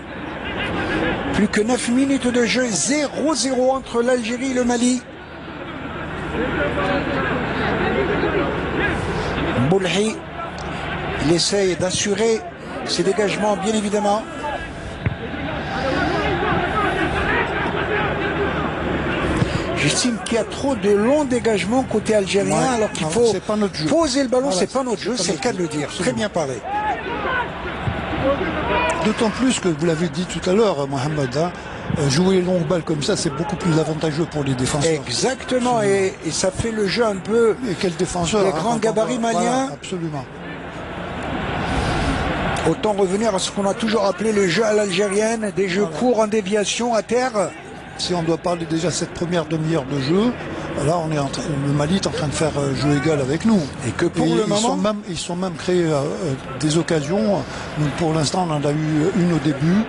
Plus que 9 minutes de jeu, 0-0 entre l'Algérie et le Mali. Boulhi, il essaye d'assurer ses dégagements, bien évidemment. J'estime qu'il y a trop de longs dégagements côté algérien, alors qu'il faut poser le ballon, c'est pas notre jeu, c'est le cas de le dire. Très bien parlé. D'autant plus que vous l'avez dit tout à l'heure, Mohamed, hein, jouer les longues balles comme ça, c'est beaucoup plus avantageux pour les défenseurs. Exactement, et ça fait le jeu un peu. Et quel défenseur? Les grands gabarits maliens. Voilà, absolument. Autant revenir à ce qu'on a toujours appelé le jeu à l'algérienne, des jeux courts en déviation à terre. Si on doit parler déjà cette première demi-heure de jeu, là on est le Mali est en train de faire jeu égal avec nous. Et que pour le moment, ils sont même créés des occasions. Donc pour l'instant on en a eu une au début,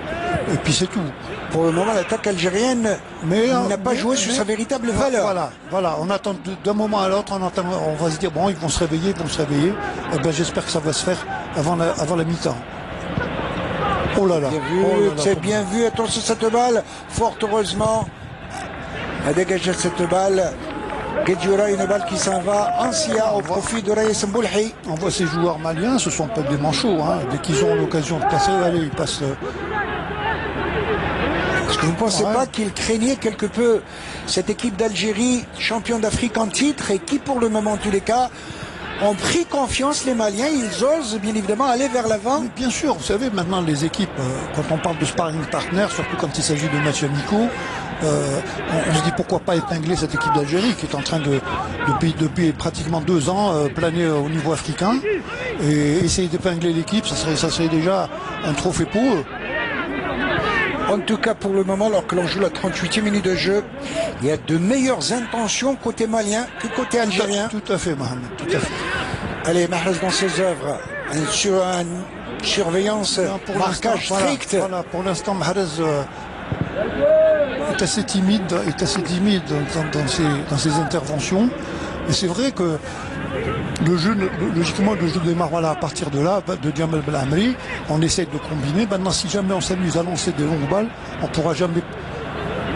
et puis c'est tout. Pour le moment, l'attaque algérienne n'a pas joué sur sa véritable valeur. Voilà. On attend d'un moment à l'autre, on va se dire bon, ils vont se réveiller. Eh ben, j'espère que ça va se faire avant la mi-temps. Oh là là. C'est bien vu. Attention cette balle. Fort heureusement, a dégagé cette balle. Guedjoura, une balle qui s'en va en sillard au profit de Raïs Mboulhi. On voit ces joueurs maliens, ce sont pas des manchots. Hein. Dès qu'ils ont l'occasion de passer, allez, ils passent. Est-ce que vous ne pensez pas qu'ils craignaient quelque peu cette équipe d'Algérie, champion d'Afrique en titre, et qui pour le moment en tous les cas ont pris confiance, les Maliens, ils osent bien évidemment aller vers l'avant. Bien sûr, vous savez, maintenant les équipes, quand on parle de sparring partner, surtout quand il s'agit de matchs amicaux, on se dit pourquoi pas épingler cette équipe d'Algérie qui est en train depuis pratiquement 2 ans planer au niveau africain, et essayer d'épingler l'équipe, ça serait déjà un trophée pour eux. En tout cas, pour le moment, alors que l'on joue la 38e minute de jeu, il y a de meilleures intentions côté malien que côté algérien. Tout à fait, Mohamed, tout à fait. Allez, Mahrez dans ses œuvres, sur une surveillance, marquage strict. Voilà, pour l'instant, Mahrez est assez timide dans ses interventions. Et c'est vrai que logiquement, le jeu démarre à partir de là, de Djamel Belhamri. On essaie de combiner. Maintenant, si jamais on s'amuse à lancer des longues balles, on pourra jamais.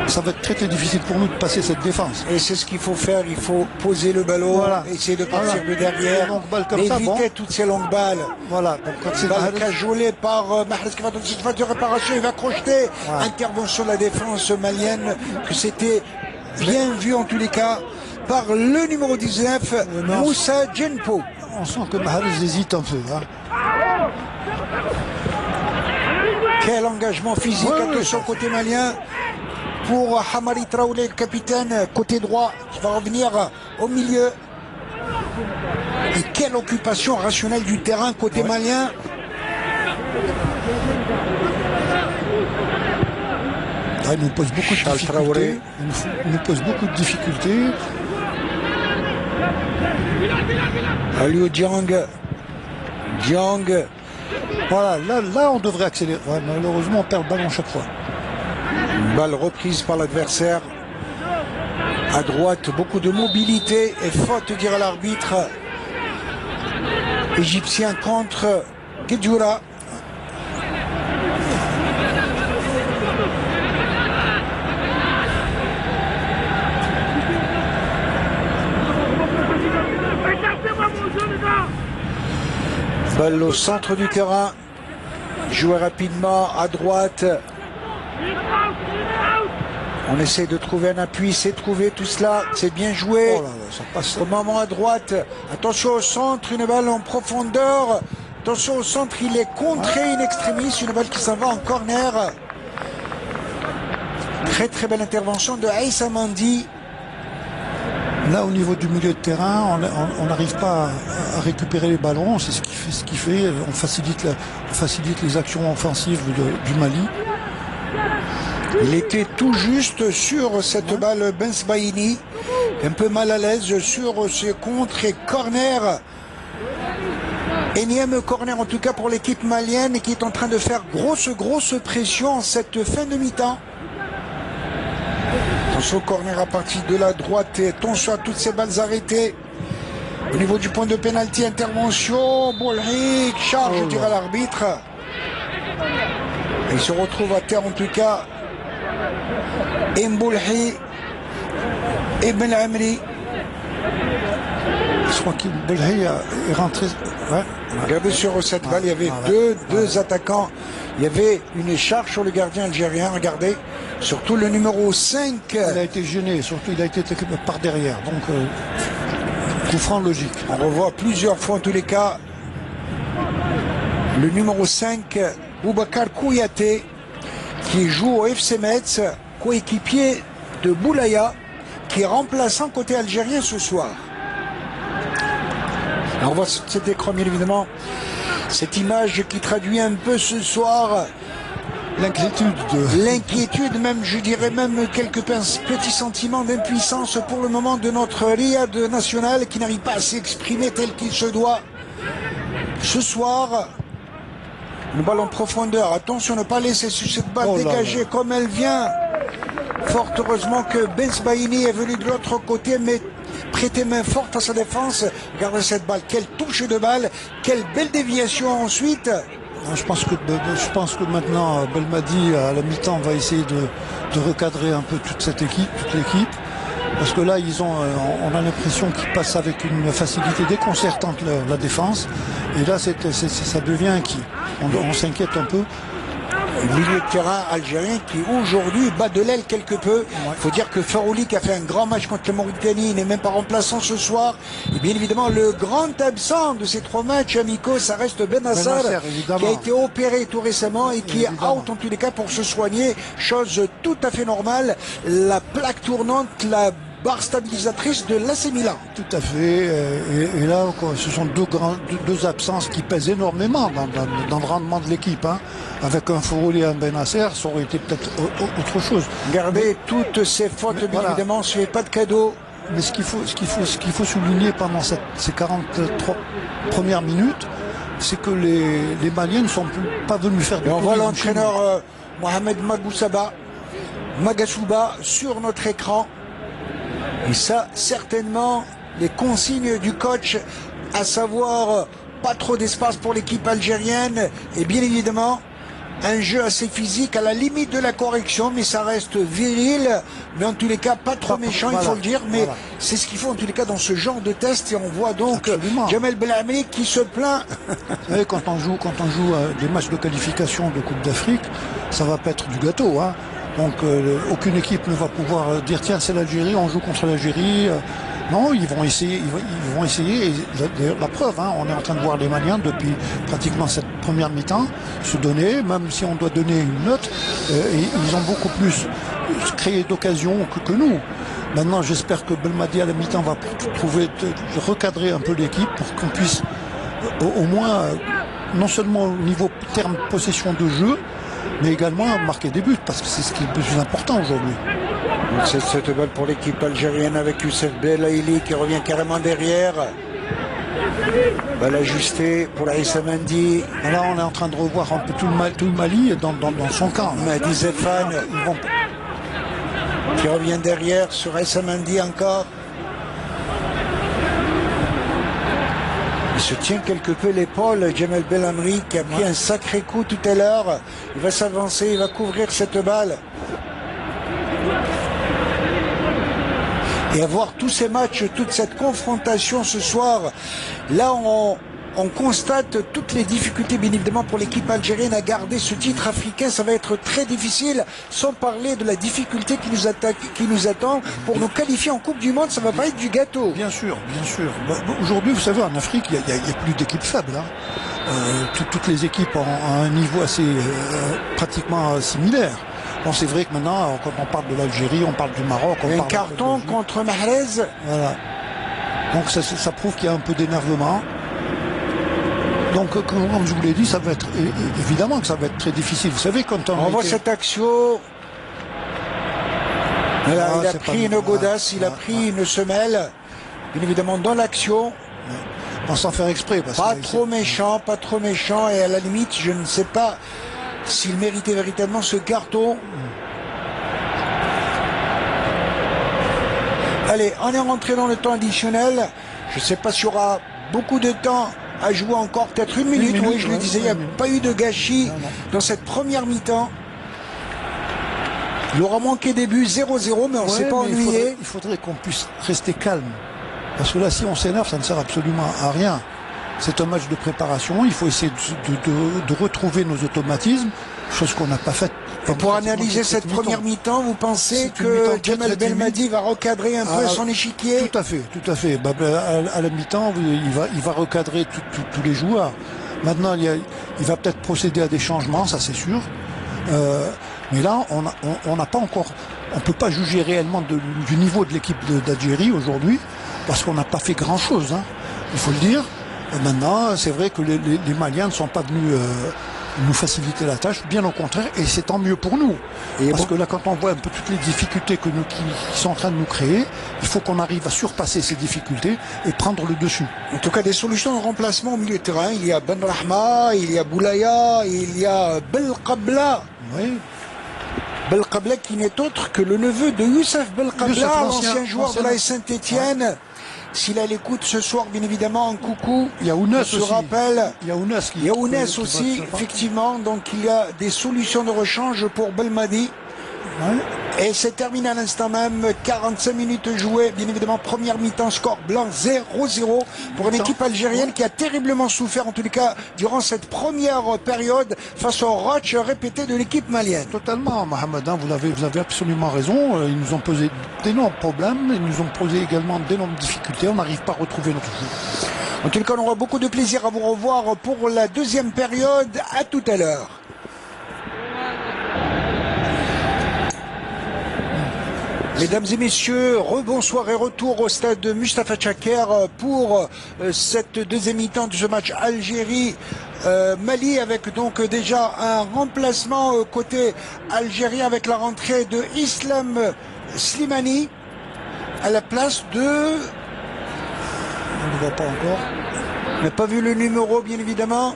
Ça va être très très difficile pour nous de passer cette défense. Et c'est ce qu'il faut faire. Il faut poser le ballon, essayer de partir de derrière, éviter toutes ces longues balles. Voilà. Donc quand c'est balle cajolée par Mahrez qui va dans cette phase de réparation, il va crocheter. Intervention de la défense malienne, que c'était bien vu en tous les cas par le numéro 19, Moussa Djenpo. On sent que Mahrez hésite un peu. Hein. Quel engagement physique, attention côté malien pour Hamari Traoré, le capitaine, côté droit, qui va revenir au milieu. Et quelle occupation rationnelle du terrain côté malien. Il nous pose beaucoup de difficultés. Il nous pose beaucoup de difficultés. Aliou Diang. Voilà, là on devrait accélérer. Ouais, malheureusement, on perd le ballon chaque fois. Balle reprise par l'adversaire. À droite, beaucoup de mobilité et faute, dira l'arbitre égyptien contre Guedjoura. Balle au centre du terrain, joué rapidement à droite. On essaie de trouver un appui, c'est trouvé tout cela, c'est bien joué. Oh là là, ça passe. Au moment à droite, attention au centre, une balle en profondeur. Attention au centre, il est contré in extremis, une balle qui s'en va en corner. Très très belle intervention de Aïssa Mandi. Là, au niveau du milieu de terrain, on n'arrive pas à récupérer les ballons. C'est ce qui fait. On facilite les actions offensives du Mali. Il était tout juste sur cette balle Bensbaini, un peu mal à l'aise sur ce contre et corner. Énième corner en tout cas pour l'équipe malienne qui est en train de faire grosse pression en cette fin de mi-temps. Attention au corner à partir de la droite et attention à toutes ces balles arrêtées. Au niveau du point de pénalty, intervention, Boulhik, charge, je dirais l'arbitre. Il se retrouve à terre en tout cas. Mboulhi et Ben Amri. Je crois que Boulhi est rentré. Ouais. Regardez sur cette balle, il y avait deux attaquants. Il y avait une charge sur le gardien algérien, regardez. Surtout le numéro 5. Il a été gêné, surtout il a été attaqué par derrière. Donc, coup franc logique. On revoit plusieurs fois en tous les cas le numéro 5, Boubacar Kouyaté, qui joue au FC Metz, coéquipier de Boulaya, qui est remplaçant côté algérien ce soir. Alors on voit sur cet écran, bien évidemment, cette image qui traduit un peu ce soir l'inquiétude, même je dirais même quelques petits sentiments d'impuissance pour le moment de notre Riyad national qui n'arrive pas à s'exprimer tel qu'il se doit. Ce soir, une balle en profondeur. Attention, ne pas laisser cette balle dégager comme elle vient. Fort heureusement que Bensbaini est venu de l'autre côté, mais prêter main forte à sa défense. Regardez cette balle, quelle touche de balle, quelle belle déviation ensuite. Je pense que maintenant Belmadi à la mi-temps va essayer de recadrer un peu toute l'équipe, parce que là on a l'impression qu'ils passent avec une facilité déconcertante la défense, et là ça devient inquiet. On s'inquiète un peu. Milieu de terrain algérien qui aujourd'hui bat de l'aile quelque peu. Il faut dire que Farouli qui a fait un grand match contre la Mauritanie, il n'est même pas remplaçant ce soir. Et bien évidemment le grand absent de ces 3 matchs amicaux, ça reste Ben Nasser qui a été opéré tout récemment et qui est out en tous les cas pour se soigner. Chose tout à fait normale. La plaque tournante, la barre stabilisatrice de l'AC Milan. Tout à fait. Et là, ce sont deux absences qui pèsent énormément dans le rendement de l'équipe. Hein. Avec un Farouli et un Ben Nasser, ça aurait été peut-être autre chose. Regardez toutes ces fautes, bien évidemment, on ne se fait pas de cadeau. Mais ce qu'il faut souligner pendant ces 43 premières minutes, c'est que les Maliens ne sont pas venus faire du tourisme. On voit l'entraîneur Mohamed Magashouba sur notre écran. Et ça, certainement, les consignes du coach, à savoir pas trop d'espace pour l'équipe algérienne, et bien évidemment, un jeu assez physique, à la limite de la correction, mais ça reste viril, mais en tous les cas, pas trop méchant, il faut le dire, mais c'est ce qu'il faut en tous les cas dans ce genre de test, et on voit donc Jamel Belhamri qui se plaint. Vous savez, quand on joue des matchs de qualification de Coupe d'Afrique, ça va pas être du gâteau, hein. Donc aucune équipe ne va pouvoir dire tiens c'est l'Algérie, on joue contre l'Algérie. Non, ils vont essayer. Et d'ailleurs, la preuve, hein, on est en train de voir les Maliens depuis pratiquement cette première mi-temps se donner, même si on doit donner une note, et ils ont beaucoup plus créé d'occasions que nous. Maintenant, j'espère que Belmadi à la mi-temps va trouver de recadrer un peu l'équipe pour qu'on puisse au moins, non seulement au niveau terme possession de jeu, mais également marquer des buts, parce que c'est ce qui est le plus important aujourd'hui. C'est cette balle pour l'équipe algérienne avec Youssef Belaïli qui revient carrément derrière. Balle ajustée pour la Aïssa Mandi. Là, on est en train de revoir un peu tout le Mali dans son camp. Madi Zefan. qui revient derrière sur Essamandi encore. Il se tient quelque peu l'épaule, Jamel Belhamri, qui a pris un sacré coup tout à l'heure. Il va s'avancer, il va couvrir cette balle. Et à voir tous ces matchs, toute cette confrontation ce soir, là on constate toutes les difficultés bien évidemment pour l'équipe algérienne à garder ce titre africain. Ça va être très difficile, sans parler de la difficulté qui nous attend pour nous qualifier en Coupe du Monde. Ça va pas être du gâteau. Bien sûr, bien sûr. Aujourd'hui, vous savez, en Afrique, il y a plus d'équipes faibles. Hein. Toutes les équipes ont un niveau assez pratiquement similaire. Bon, c'est vrai que maintenant, quand on parle de l'Algérie, on parle du Maroc. On un parle carton contre Mahrez. Voilà. Donc ça prouve qu'il y a un peu d'énervement. Donc, comme je vous l'ai dit, ça va être évidemment que ça va être très difficile. Vous savez, quand on voit cette action. Voilà, il a pris une godasse, il a pris une semelle. Bien évidemment, dans l'action. Sans faire exprès. Pas trop méchant, pas trop méchant. Et à la limite, je ne sais pas s'il méritait véritablement ce carton. Allez, on est rentré dans le temps additionnel. Je ne sais pas s'il y aura beaucoup de temps à jouer encore, peut-être une minute. Oui, je le disais, il n'y a pas eu de gâchis dans cette première mi-temps. Il aura manqué des buts, 0-0, mais on ne s'est pas ennuyé. Il faudrait qu'on puisse rester calme. Parce que là, si on s'énerve, ça ne sert absolument à rien. C'est un match de préparation, il faut essayer de retrouver nos automatismes, chose qu'on n'a pas faite. Et pour analyser cette première mi-temps, vous pensez que Jamel Belmadi va recadrer un peu son échiquier? Tout à fait, tout à fait. À la mi-temps, il va recadrer tous les joueurs. Maintenant, il va peut-être procéder à des changements, ça c'est sûr. Mais là, on n'a pas encore, on peut pas juger réellement du niveau de l'équipe d'Algérie aujourd'hui, parce qu'on n'a pas fait grand-chose, hein, il faut le dire. Maintenant, c'est vrai que les Maliens ne sont pas venus nous faciliter la tâche, bien au contraire, et c'est tant mieux pour nous. Parce que là, quand on voit un peu toutes les difficultés qui sont en train de nous créer, il faut qu'on arrive à surpasser ces difficultés et prendre le dessus. En tout cas, des solutions de remplacement au milieu de terrain. Il y a Ben Rahma, il y a Boulaya, il y a Belkabla. Oui. Belkabla qui n'est autre que le neveu de Youssef Belkabla, l'ancien joueur de la Saint-Etienne. Ouais. S'il a l'écoute ce soir, bien évidemment, un coucou. Il y a Ounes aussi. Il y a Ounes aussi, effectivement. Donc il y a des solutions de rechange pour Belmadi. Ouais. Et c'est terminé à l'instant même, 45 minutes jouées, bien évidemment, première mi-temps, score blanc 0-0 pour une équipe algérienne qui a terriblement souffert, en tous les cas, durant cette première période, face au rush répété de l'équipe malienne. Totalement, Mohamed, hein, vous avez absolument raison, ils nous ont posé d'énormes problèmes, ils nous ont posé également d'énormes difficultés, on n'arrive pas à retrouver notre jeu. En tout cas, on aura beaucoup de plaisir à vous revoir pour la deuxième période, à tout à l'heure. Mesdames et messieurs, rebonsoir et retour au stade de Mustapha Tchaker pour cette deuxième mi-temps de ce match Algérie-Mali avec donc déjà un remplacement côté algérien avec la rentrée de Islam Slimani à la place de... On ne voit pas encore. On n'a pas vu le numéro bien évidemment.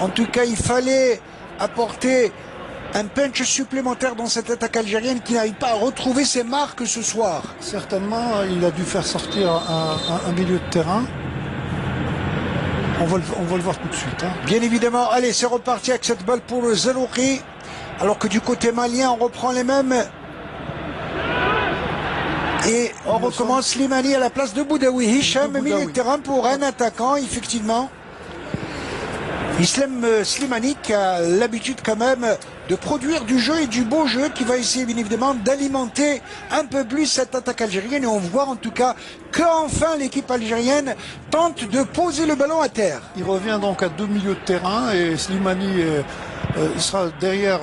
En tout cas, il fallait apporter un punch supplémentaire dans cette attaque algérienne qui n'arrive pas à retrouver ses marques ce soir. Certainement, il a dû faire sortir un milieu de terrain. On va le voir tout de suite. Hein. Bien évidemment, allez, c'est reparti avec cette balle pour le Zelouri. Alors que du côté malien, on reprend les mêmes. Et on recommence Slimani à la place de Boudaoui. Hicham, milieu de terrain pour un attaquant, effectivement. Islam Slimani qui a l'habitude quand même de produire du jeu et du beau jeu qui va essayer bien évidemment d'alimenter un peu plus cette attaque algérienne et on voit en tout cas qu'enfin l'équipe algérienne tente de poser le ballon à terre. Il revient donc à deux milieux de terrain et Slimani il sera derrière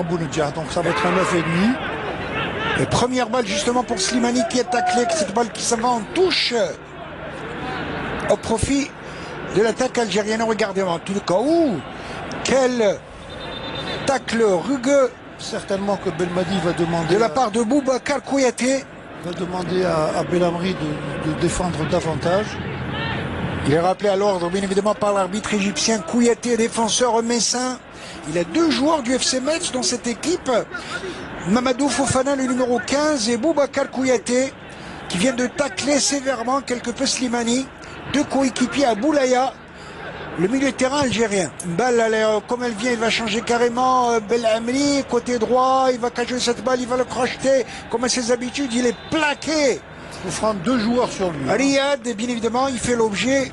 Bounedjah, donc ça va être un 9,5. Et première balle justement pour Slimani qui est taclé, cette balle qui s'en va en touche au profit de l'attaque algérienne. Regardez en tout cas, quel tacle rugueux. Certainement que Belmadi va demander... De la part de Boubacar Kouyaté. Va demander à Belhamri de défendre davantage. Il est rappelé à l'ordre, bien évidemment, par l'arbitre égyptien. Kouyaté, défenseur messin. Il a deux joueurs du FC Metz dans cette équipe. Mamadou Fofana, le numéro 15, et Boubacar Kouyaté, qui vient de tacler sévèrement quelque peu Slimani. Deux coéquipiers à Boulaya, le milieu de terrain algérien. Une balle, comme elle vient, il va changer carrément. Belamri, côté droit, il va cacher cette balle, il va le crocheter. Comme à ses habitudes, il est plaqué. Il fera 2 joueurs sur lui. Riyad, bien évidemment, il fait l'objet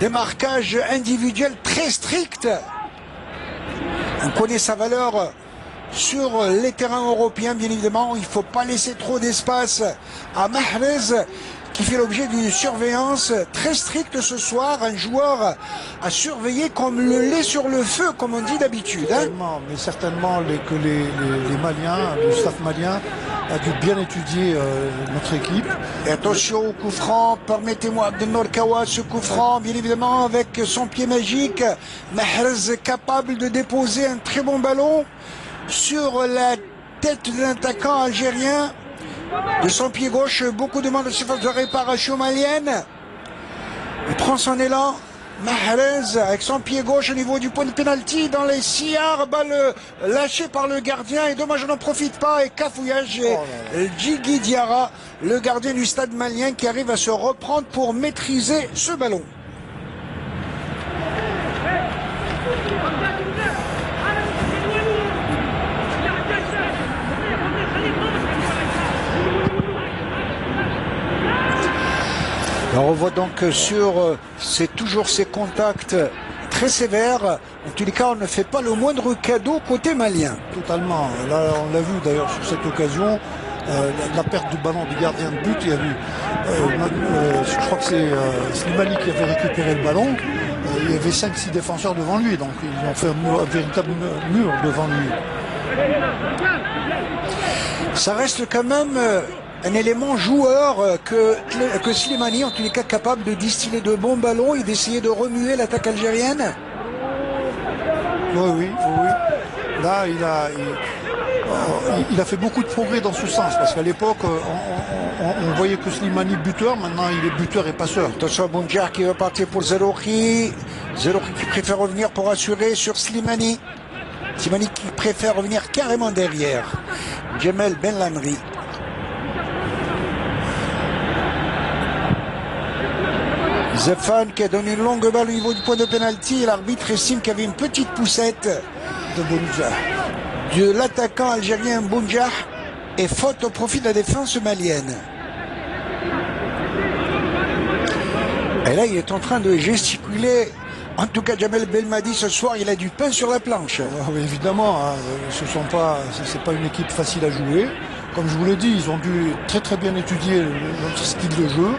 des marquages individuels très stricts. On connaît sa valeur sur les terrains européens, bien évidemment. Il ne faut pas laisser trop d'espace à Mahrez, qui fait l'objet d'une surveillance très stricte ce soir. Un joueur à surveiller comme le lait sur le feu, comme on dit d'habitude. Hein. Mais certainement que les Maliens, le staff malien, a dû bien étudier notre équipe. Et attention au coup franc, permettez-moi Abdelnour Kawa, ce coup franc, bien évidemment, avec son pied magique. Mahrez capable de déposer un très bon ballon sur la tête d'un attaquant algérien. De son pied gauche, beaucoup demandent de surface de réparation malienne. Il prend son élan. Mahrez avec son pied gauche au niveau du point de pénalty dans les 6 yards, balle lâchée par le gardien et dommage on n'en profite pas et cafouillage et Djigui Diarra, le gardien du stade malien qui arrive à se reprendre pour maîtriser ce ballon. On revoit donc c'est toujours ces contacts très sévères. En tous les cas, on ne fait pas le moindre cadeau côté malien. Totalement. Là, on l'a vu d'ailleurs sur cette occasion. La perte du ballon du gardien de but, il y a eu, je crois que c'est Slimani qui avait récupéré le ballon. Il y avait 5-6 défenseurs devant lui, donc ils ont fait un véritable mur devant lui. Ça reste quand même un élément joueur que Slimani, en tous les cas, capable de distiller de bons ballons et d'essayer de remuer l'attaque algérienne. Oui. Là, il a fait beaucoup de progrès dans ce sens, parce qu'à l'époque, on voyait que Slimani buteur, maintenant il est buteur et passeur. Attention, Bounjar qui va partir pour Zerouki. Zerouki qui préfère revenir pour assurer sur Slimani. Slimani qui préfère revenir carrément derrière. Djemel Benlamri. Zefan qui a donné une longue balle au niveau du point de pénalty. L'arbitre estime qu'il y avait une petite poussette de Bounjar, de l'attaquant algérien Bounjar, et faute au profit de la défense malienne. Et là, il est en train de gesticuler. En tout cas, Djamel Belmadi, ce soir, il a du pain sur la planche. Oui, évidemment, hein, c'est pas une équipe facile à jouer. Comme je vous l'ai dit, ils ont dû très bien étudier notre style de jeu.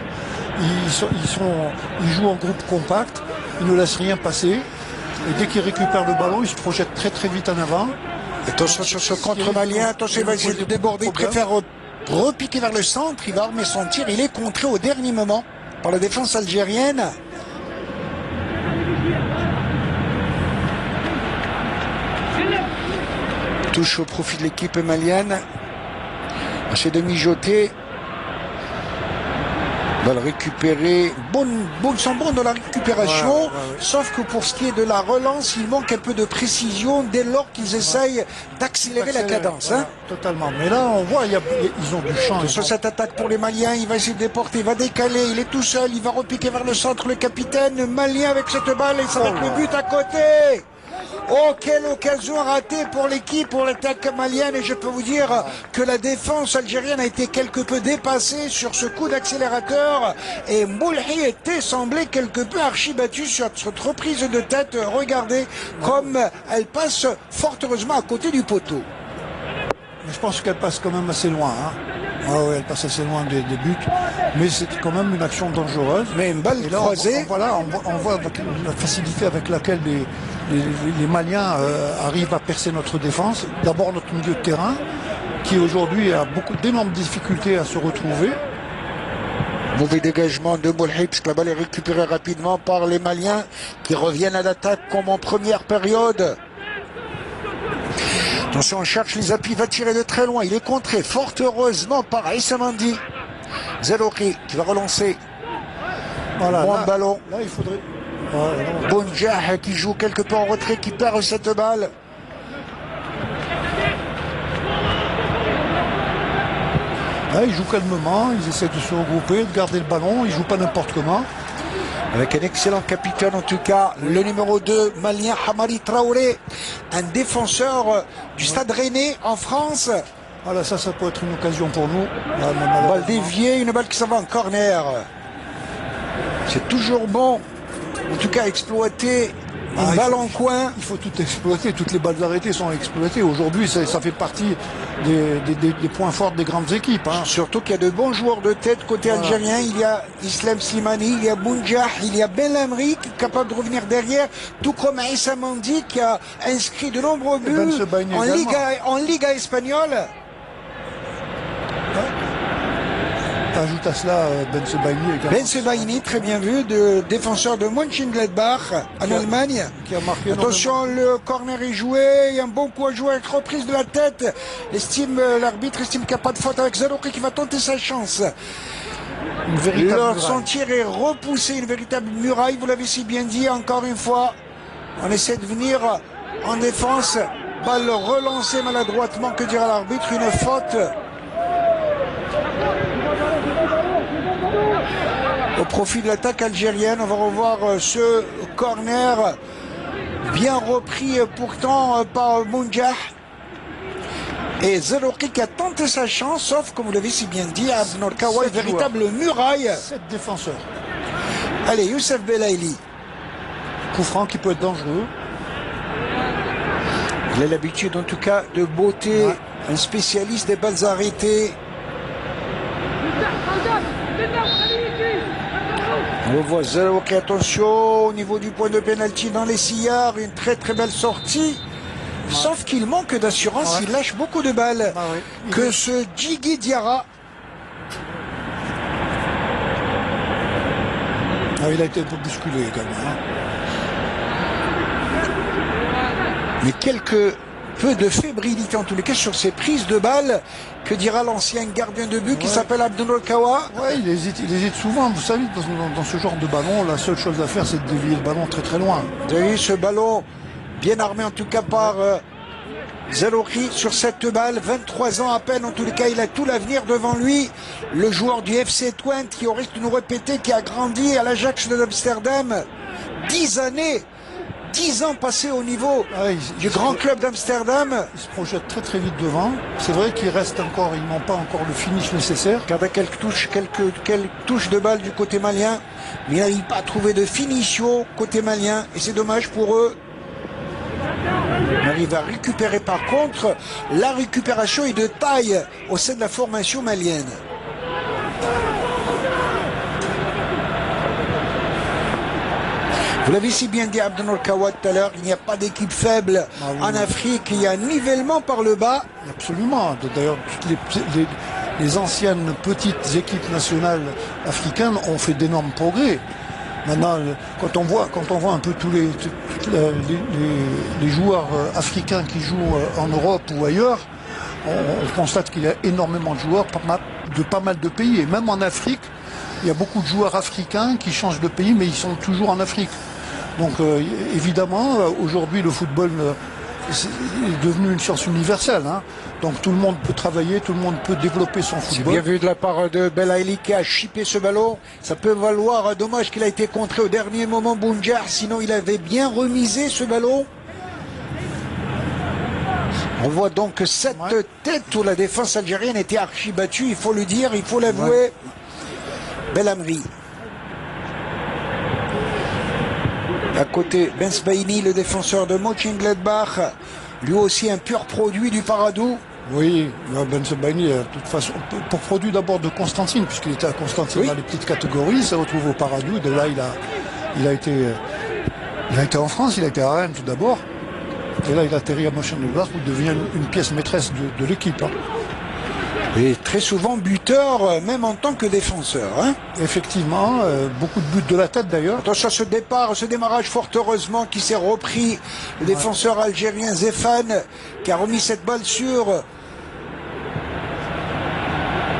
Ils jouent en groupe compact, ils ne laissent rien passer. Et dès qu'ils récupèrent le ballon, ils se projettent très vite en avant. Attention sur ce contre malien, attention, il va essayer de déborder, il préfère repiquer vers le centre, il va armer son tir, il est contré au dernier moment par la défense algérienne. Touche au profit de l'équipe malienne. C'est de mijoter. Va le récupérer. Sont bons dans la récupération. Sauf que pour ce qui est de la relance, il manque un peu de précision dès lors qu'ils essayent d'accélérer la cadence. Hein. Totalement. Mais là, on voit, ils ont du champ. Sur cette attaque pour les Maliens, il va essayer de déporter, il va décaler, il est tout seul, il va repiquer vers le centre, le capitaine malien avec cette balle et ça va être le but à côté. Oh, quelle occasion ratée pour l'équipe, pour l'attaque malienne, et je peux vous dire que la défense algérienne a été quelque peu dépassée sur ce coup d'accélérateur et Mboulhi était semblé quelque peu archibattu sur cette reprise de tête. Regardez comme elle passe fort heureusement à côté du poteau. Je pense qu'elle passe quand même assez loin. Hein. Ah ouais, elle passe assez loin des buts, mais c'est quand même une action dangereuse. Mais une balle croisée. On voit la facilité avec laquelle les Maliens arrivent à percer notre défense. D'abord notre milieu de terrain, qui aujourd'hui a d'énormes difficultés à se retrouver. Mauvais dégagement de Mboulhi, puisque la balle est récupérée rapidement par les Maliens, qui reviennent à l'attaque comme en première période. Attention, on cherche les appuis, va tirer de très loin. Il est contré fort heureusement par Aïssa Mandi. Zerouki qui va relancer. Voilà, bon ballon. Là, il faudrait. Bounjah qui joue quelque peu en retrait, qui perd cette balle. Là, ils jouent calmement, ils essaient de se regrouper, de garder le ballon, ils jouent pas n'importe comment. Avec un excellent capitaine en tout cas, le numéro 2, malien Hamari Traoré, un défenseur du Stade Rennais en France. Voilà, ça peut être une occasion pour nous. Là, Balle déviée, une balle qui s'en va en corner. C'est toujours bon, en tout cas exploiter une balle en coin. Il faut tout exploiter, toutes les balles arrêtées sont exploitées. Aujourd'hui, ça fait partie des points forts des grandes équipes. Hein. Surtout qu'il y a de bons joueurs de tête côté algérien. Il y a Islam Slimani, il y a Bounjah, il y a Belhamri qui est capable de revenir derrière, tout comme Issa Mandi qui a inscrit de nombreux buts en Liga espagnole. Ajoute à cela Ben Sebaini également. Ben Sebaini, très bien vu, de défenseur de Mönchengladbach en Allemagne. Qui a marqué Attention, le corner est joué, il y a un bon coup à jouer avec reprise de la tête. L'arbitre estime qu'il n'y a pas de faute avec Zerouki qui va tenter sa chance. Son tir est repoussé, une véritable muraille, vous l'avez si bien dit, encore une fois. On essaie de venir en défense, balle relancée maladroitement, que dira l'arbitre, une faute. Au profit de l'attaque algérienne, on va revoir ce corner bien repris pourtant par Bounjah. Et Zerouki qui a tenté sa chance, sauf, comme vous l'avez si bien dit, Abdel Kawa, une véritable muraille. 7 défenseurs. Allez, Youssef Belaïli. Coup franc qui peut être dangereux. Il a l'habitude en tout cas de beauté, un spécialiste des balles arrêtées. On voit Zerouki, attention, au niveau du point de pénalty dans les sillards, une très très belle sortie. Sauf qu'il manque d'assurance, il lâche beaucoup de balles. Que ce Djigui Diarra. Il a été un peu bousculé également. Mais peu de fébrilité en tous les cas sur ces prises de balles. Que dira l'ancien gardien de but qui s'appelle Abdel Kawa? Il hésite souvent. Vous savez, dans ce genre de ballon, la seule chose à faire, c'est de dévier le ballon très très loin. Vous avez vu ce ballon bien armé en tout cas par Zerouki sur cette balle. 23 ans à peine, en tous les cas, il a tout l'avenir devant lui. Le joueur du FC Twente qui, au risque de nous répéter, qui a grandi à l'Ajax d'Amsterdam. 10 années. 10 ans passés au niveau du grand club d'Amsterdam. Il se projette très très vite devant. C'est vrai qu'il reste encore, ils n'ont pas encore le finish nécessaire. Regardez quelques touches de balle du côté malien. Mais il n'arrive pas à trouver de finition côté malien. Et c'est dommage pour eux. On arrive à récupérer par contre. La récupération est de taille au sein de la formation malienne. Vous l'avez si bien dit Abdel Kawa tout à l'heure, il n'y a pas d'équipe faible en Afrique, il y a un nivellement par le bas. Absolument. D'ailleurs, les anciennes petites équipes nationales africaines ont fait d'énormes progrès. Maintenant, quand on voit un peu tous les joueurs africains qui jouent en Europe ou ailleurs, on constate qu'il y a énormément de joueurs de pas mal de pays. Et même en Afrique, il y a beaucoup de joueurs africains qui changent de pays, mais ils sont toujours en Afrique. Donc évidemment, aujourd'hui, le football est devenu une science universelle. Hein. Donc tout le monde peut travailler, tout le monde peut développer son football. C'est bien vu de la part de Belaïli qui a chippé ce ballon. Ça peut valoir, dommage qu'il a été contré au dernier moment, Bounjah, sinon il avait bien remisé ce ballon. On voit donc cette tête où la défense algérienne était archi battue, il faut le dire, il faut l'avouer. Belhamri. À côté, Ben Sebaini, le défenseur de Mönchengladbach, lui aussi un pur produit du Paradou. Oui, Ben Sebaini, de toute façon, pour produit d'abord de Constantine, puisqu'il était à Constantine dans les petites catégories, il s'est retrouvé au Paradou, de là il a été en France, il a été à Rennes tout d'abord, et là il a atterri à Mönchengladbach où il devient une pièce maîtresse de l'équipe. Hein. Et très souvent buteur, même en tant que défenseur. Hein. Effectivement, beaucoup de buts de la tête d'ailleurs. Attention à ce démarrage fort heureusement qui s'est repris. Le défenseur algérien Zéphane qui a remis cette balle sur.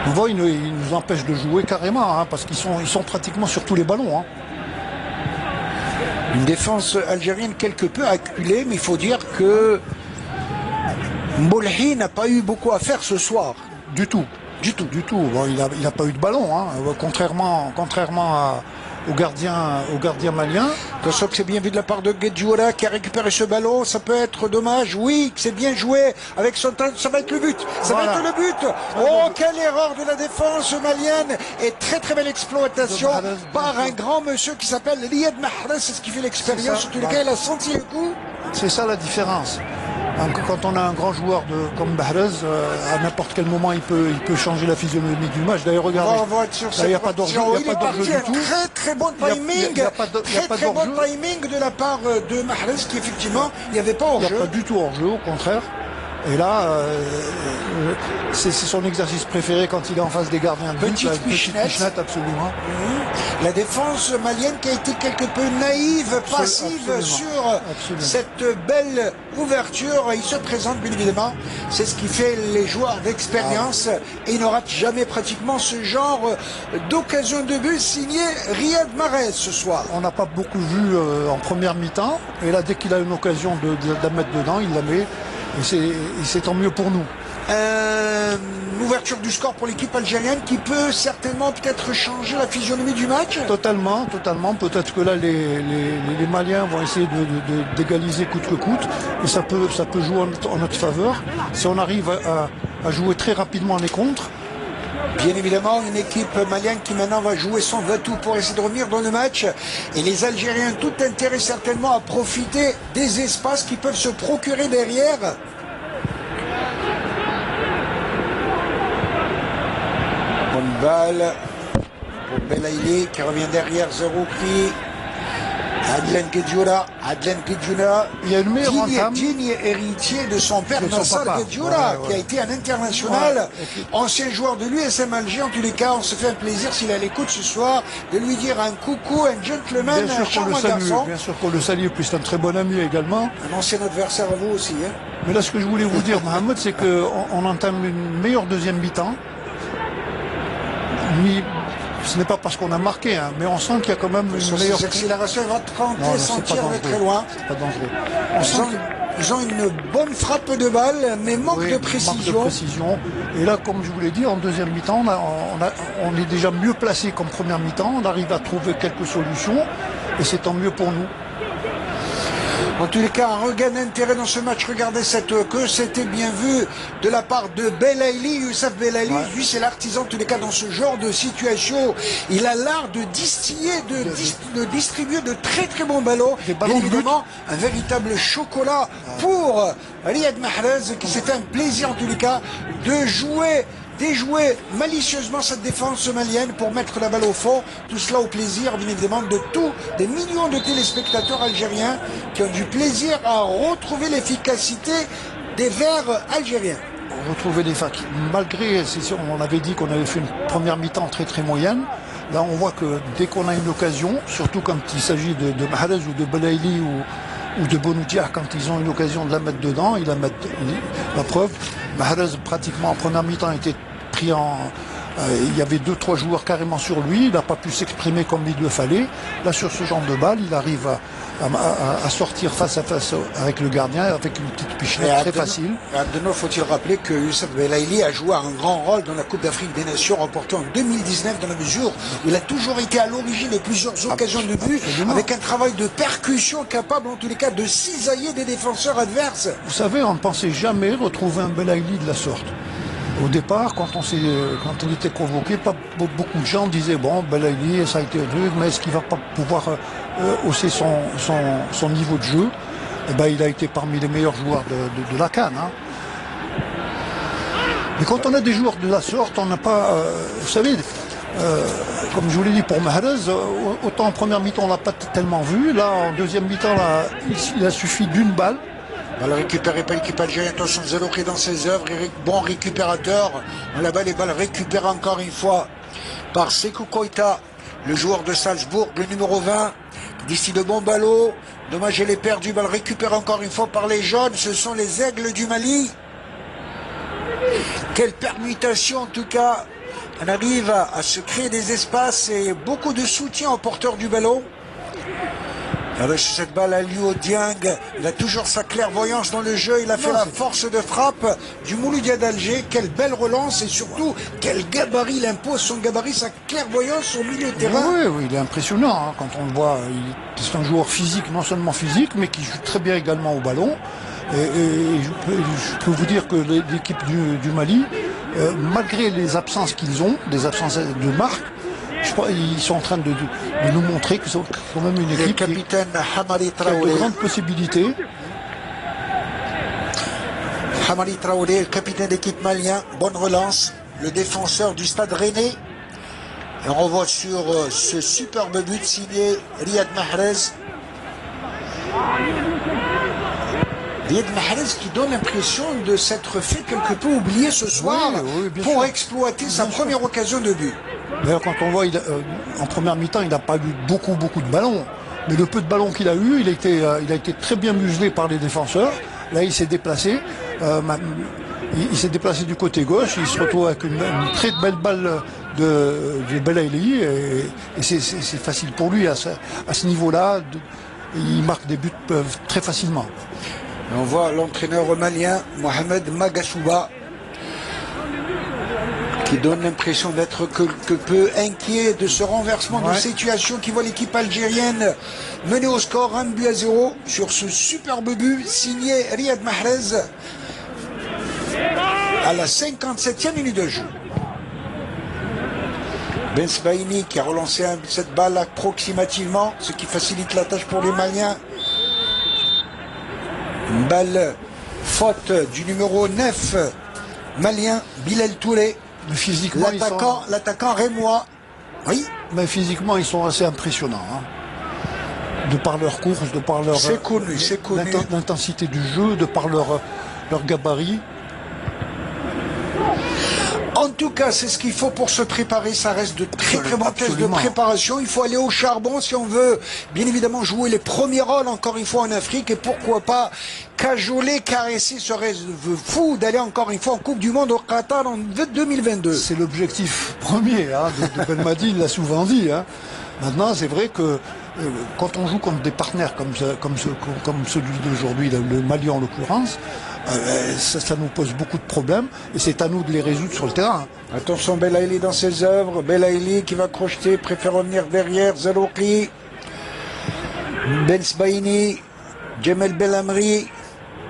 On voit, il nous empêche de jouer carrément, hein, parce qu'ils sont pratiquement sur tous les ballons. Hein. Une défense algérienne quelque peu acculée, mais il faut dire que Moulhi n'a pas eu beaucoup à faire ce soir. Du tout. Du tout, du tout. Bon, il a pas eu de ballon, hein. Contrairement au gardien malien. Attention que c'est bien vu de la part de Guedjoura qui a récupéré ce ballon. Ça peut être dommage. Oui, c'est bien joué avec son temps. Ça va être le but. Ça va être le but. Oh, quelle erreur de la défense malienne. Et très très belle exploitation par un grand monsieur qui s'appelle Riyad Mahrez. C'est ce qui fait l'expérience. En tous les cas, il a senti le coup. C'est ça la différence. Quand on a un grand joueur comme Mahrez, à n'importe quel moment il peut changer la physionomie du match. D'ailleurs, regardez, il n'y a pas d'enjeu du tout. Très très bon timing. Très bon timing de la part de Mahrez qui effectivement il n'y avait pas hors-jeu. Il n'y a pas du tout hors-jeu, au contraire. Et là, c'est son exercice préféré quand il est en face des gardiens de but. Petite pichenette, absolument. La défense malienne qui a été quelque peu naïve, passive sur cette belle ouverture. Il se présente bien évidemment. C'est ce qui fait les joueurs d'expérience. Et il ne rate jamais pratiquement ce genre d'occasion de but signé Riyad Mahrez ce soir. On n'a pas beaucoup vu en première mi-temps. Et là, dès qu'il a une occasion de la mettre dedans, il la met. Et c'est tant mieux pour nous. Une ouverture du score pour l'équipe algérienne qui peut certainement peut-être changer la physionomie du match. Totalement. Peut-être que là les Maliens vont essayer d'égaliser coûte que coûte. Et ça peut jouer en notre faveur. Si on arrive à jouer très rapidement les contres. Bien évidemment, une équipe malienne qui maintenant va jouer son va-tout pour essayer de revenir dans le match. Et les Algériens, tout intérêt certainement à profiter des espaces qu'ils peuvent se procurer derrière. Bonne balle pour Belaïli qui revient derrière Zerouki. Adlan Guedjoura, il y a une meilleure entame. Digne héritier de son père Nassar Guedjoura, qui a été un international, ancien joueur de l'USM Alger. En tous les cas, on se fait un plaisir s'il est à l'écoute ce soir de lui dire un coucou, un gentleman, un charmant garçon. Bien sûr qu'on le salue, puis c'est un très bon ami également. Un ancien adversaire à vous aussi. Hein. Mais là, ce que je voulais vous dire, Mohamed, c'est qu'on entame une meilleure deuxième mi-temps. Ce n'est pas parce qu'on a marqué, hein, mais on sent qu'il y a quand même une meilleure... Accélération, il va tenter, sentir très loin. C'est pas dangereux. Ils ont une bonne frappe de balle, mais manque de précision. Et là, comme je vous l'ai dit, en deuxième mi-temps, on est déjà mieux placé qu'en première mi-temps. On arrive à trouver quelques solutions, et c'est tant mieux pour nous. En tous les cas, un regain d'intérêt dans ce match. Regardez cette queue, c'était bien vu de la part de Belaïli, Youssef Belaïli. Ouais. Lui, c'est l'artisan, en tous les cas, dans ce genre de situation. Il a l'art de distiller, de distribuer de très très bons ballons. Bien évidemment, un véritable chocolat pour Riyad Mahrez, qui s'est fait un plaisir, en tous les cas, de déjouer malicieusement cette défense malienne pour mettre la balle au fond. Tout cela au plaisir, bien évidemment, de tous des millions de téléspectateurs algériens qui ont du plaisir à retrouver l'efficacité des Verts algériens. Retrouver malgré, on avait dit qu'on avait fait une première mi-temps très très moyenne. Là, on voit que dès qu'on a une occasion, surtout quand il s'agit de Mahrez ou de Belaïli ou de Bounoudiah, quand ils ont une occasion de la mettre dedans, ils la mettent. La preuve, Mahrez pratiquement en première mi-temps était pris en... il y avait 2-3 joueurs carrément sur lui, il n'a pas pu s'exprimer comme il le fallait. Là, sur ce genre de balle, il arrive à sortir face à face avec le gardien, avec une petite pichenette très facile. De nouveau, faut-il rappeler que Youssef Belaïli a joué un grand rôle dans la Coupe d'Afrique des Nations remportée en 2019, dans la mesure où il a toujours été à l'origine de plusieurs occasions de but, avec un travail de percussion capable en tous les cas de cisailler des défenseurs adverses. Vous savez, on ne pensait jamais retrouver un Belaïli de la sorte. Au départ, quand il était convoqué, pas beaucoup de gens disaient bon, Belaïli, ça a été dur, mais est-ce qu'il va pas pouvoir hausser son niveau de jeu? Eh ben, il a été parmi les meilleurs joueurs de la CAN. Hein. Mais quand on a des joueurs de la sorte, on n'a pas, vous savez, comme je vous l'ai dit pour Mahrez, autant en première mi-temps on l'a pas tellement vu. Là, en deuxième mi-temps, il a suffi d'une balle. Balle récupérée par l'équipe algérienne, attention Zerouki dans ses œuvres, bon récupérateur. Là-bas, les balles récupérées encore une fois par Sékou Koïta, le joueur de Salzbourg, le numéro 20. D'ici de bons ballots, dommage elle est perdue, balle récupérée encore une fois par les jaunes, ce sont les aigles du Mali. Quelle permutation en tout cas, on arrive à se créer des espaces et beaucoup de soutien aux porteurs du ballon. Avec cette balle à Liu Dieng, il a toujours sa clairvoyance dans le jeu, il a fait la force de frappe du Mouloudia d'Alger. Quelle belle relance et surtout quel gabarit, il impose son gabarit, sa clairvoyance au milieu de terrain. Oui, oui, il est impressionnant hein, quand on le voit. C'est un joueur physique, non seulement physique, mais qui joue très bien également au ballon. Et je peux vous dire que l'équipe du Mali, malgré les absences qu'ils ont, des absences de marque, je crois ils sont en train de nous montrer que c'est quand même une équipe Le capitaine Hamari qui a de Traoré. grandes possibilités. Hamari Traoré, le capitaine d'équipe malien, bonne relance, le défenseur du Stade Rennais. Et on revoit sur ce superbe but signé Riyad Mahrez. Riyad Mahrez qui donne l'impression de s'être fait quelque peu oublier ce soir oui, bien pour sûr. exploiter sa première occasion de but. D'ailleurs, quand on voit, en première mi-temps, il n'a pas eu beaucoup de ballons. Mais le peu de ballons qu'il a eu, il a été très bien muselé par les défenseurs. Là, il s'est déplacé. Il s'est déplacé du côté gauche. Il se retrouve avec une très belle balle de Belaïli. Et c'est facile pour lui à ce niveau-là. Il marque des buts très facilement. Et on voit l'entraîneur malien, Mohamed Magashouba, qui donne l'impression d'être quelque peu inquiet de ce renversement de situation qui voit l'équipe algérienne mener au score 1-0 sur ce superbe but signé Riyad Mahrez à la 57e minute de jeu. Ben Sbaini qui a relancé cette balle approximativement, ce qui facilite la tâche pour les Maliens. Une balle faute du numéro 9 malien, Bilal Touré. Physiquement, L'attaquant rémois. Oui. Mais physiquement, ils sont assez impressionnants. Hein. De par leur course, de par leur l'intensité du jeu, de par leur gabarit. En tout cas, c'est ce qu'il faut pour se préparer. Ça reste de très bons tests de préparation. Il faut aller au charbon si on veut, bien évidemment, jouer les premiers rôles, encore une fois, en Afrique. Et pourquoi pas cajoler, caresser ce rêve fou d'aller encore une fois en Coupe du Monde au Qatar en 2022. C'est l'objectif premier hein, de Ben Madi, il l'a souvent dit. Hein. Maintenant, c'est vrai que quand on joue contre des partenaires comme celui d'aujourd'hui, le Mali en l'occurrence, ça nous pose beaucoup de problèmes et c'est à nous de les résoudre sur le terrain. Attention, Belaïli dans ses œuvres. Belaïli qui va crocheter, préfère revenir derrière. Zerouki, Ben Sbaini, Djemel Belhamri.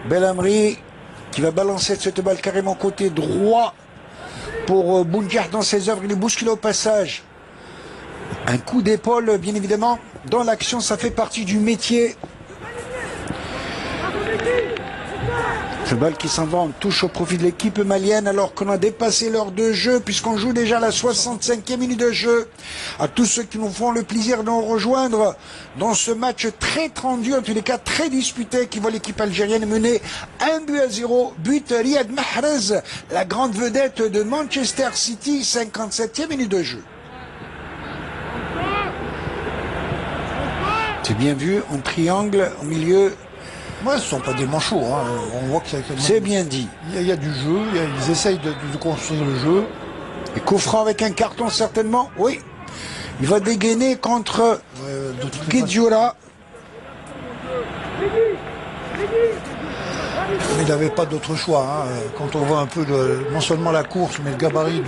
Belhamri qui va balancer cette balle carrément côté droit pour Boundiar dans ses œuvres. Il est bousculé au passage. Un coup d'épaule, bien évidemment. Dans l'action, ça fait partie du métier. Cette balle qui s'en va en touche au profit de l'équipe malienne alors qu'on a dépassé l'heure de jeu puisqu'on joue déjà la 65e minute de jeu. À tous ceux qui nous font le plaisir de nous rejoindre dans ce match très tendu, en tous les cas très disputé, qui voit l'équipe algérienne mener 1-0. But Riyad Mahrez, la grande vedette de Manchester City, 57e minute de jeu. C'est bien vu, en triangle, au milieu. Ouais, ce ne sont pas des manchots. Hein. On voit que c'est bien dit. Il y a du jeu, ils essayent de construire le jeu. Et coup franc avec un carton certainement. Oui. Il va dégainer contre Guedjoura. Il n'avait pas d'autre choix. Hein. Quand on voit un peu non seulement la course, mais le gabarit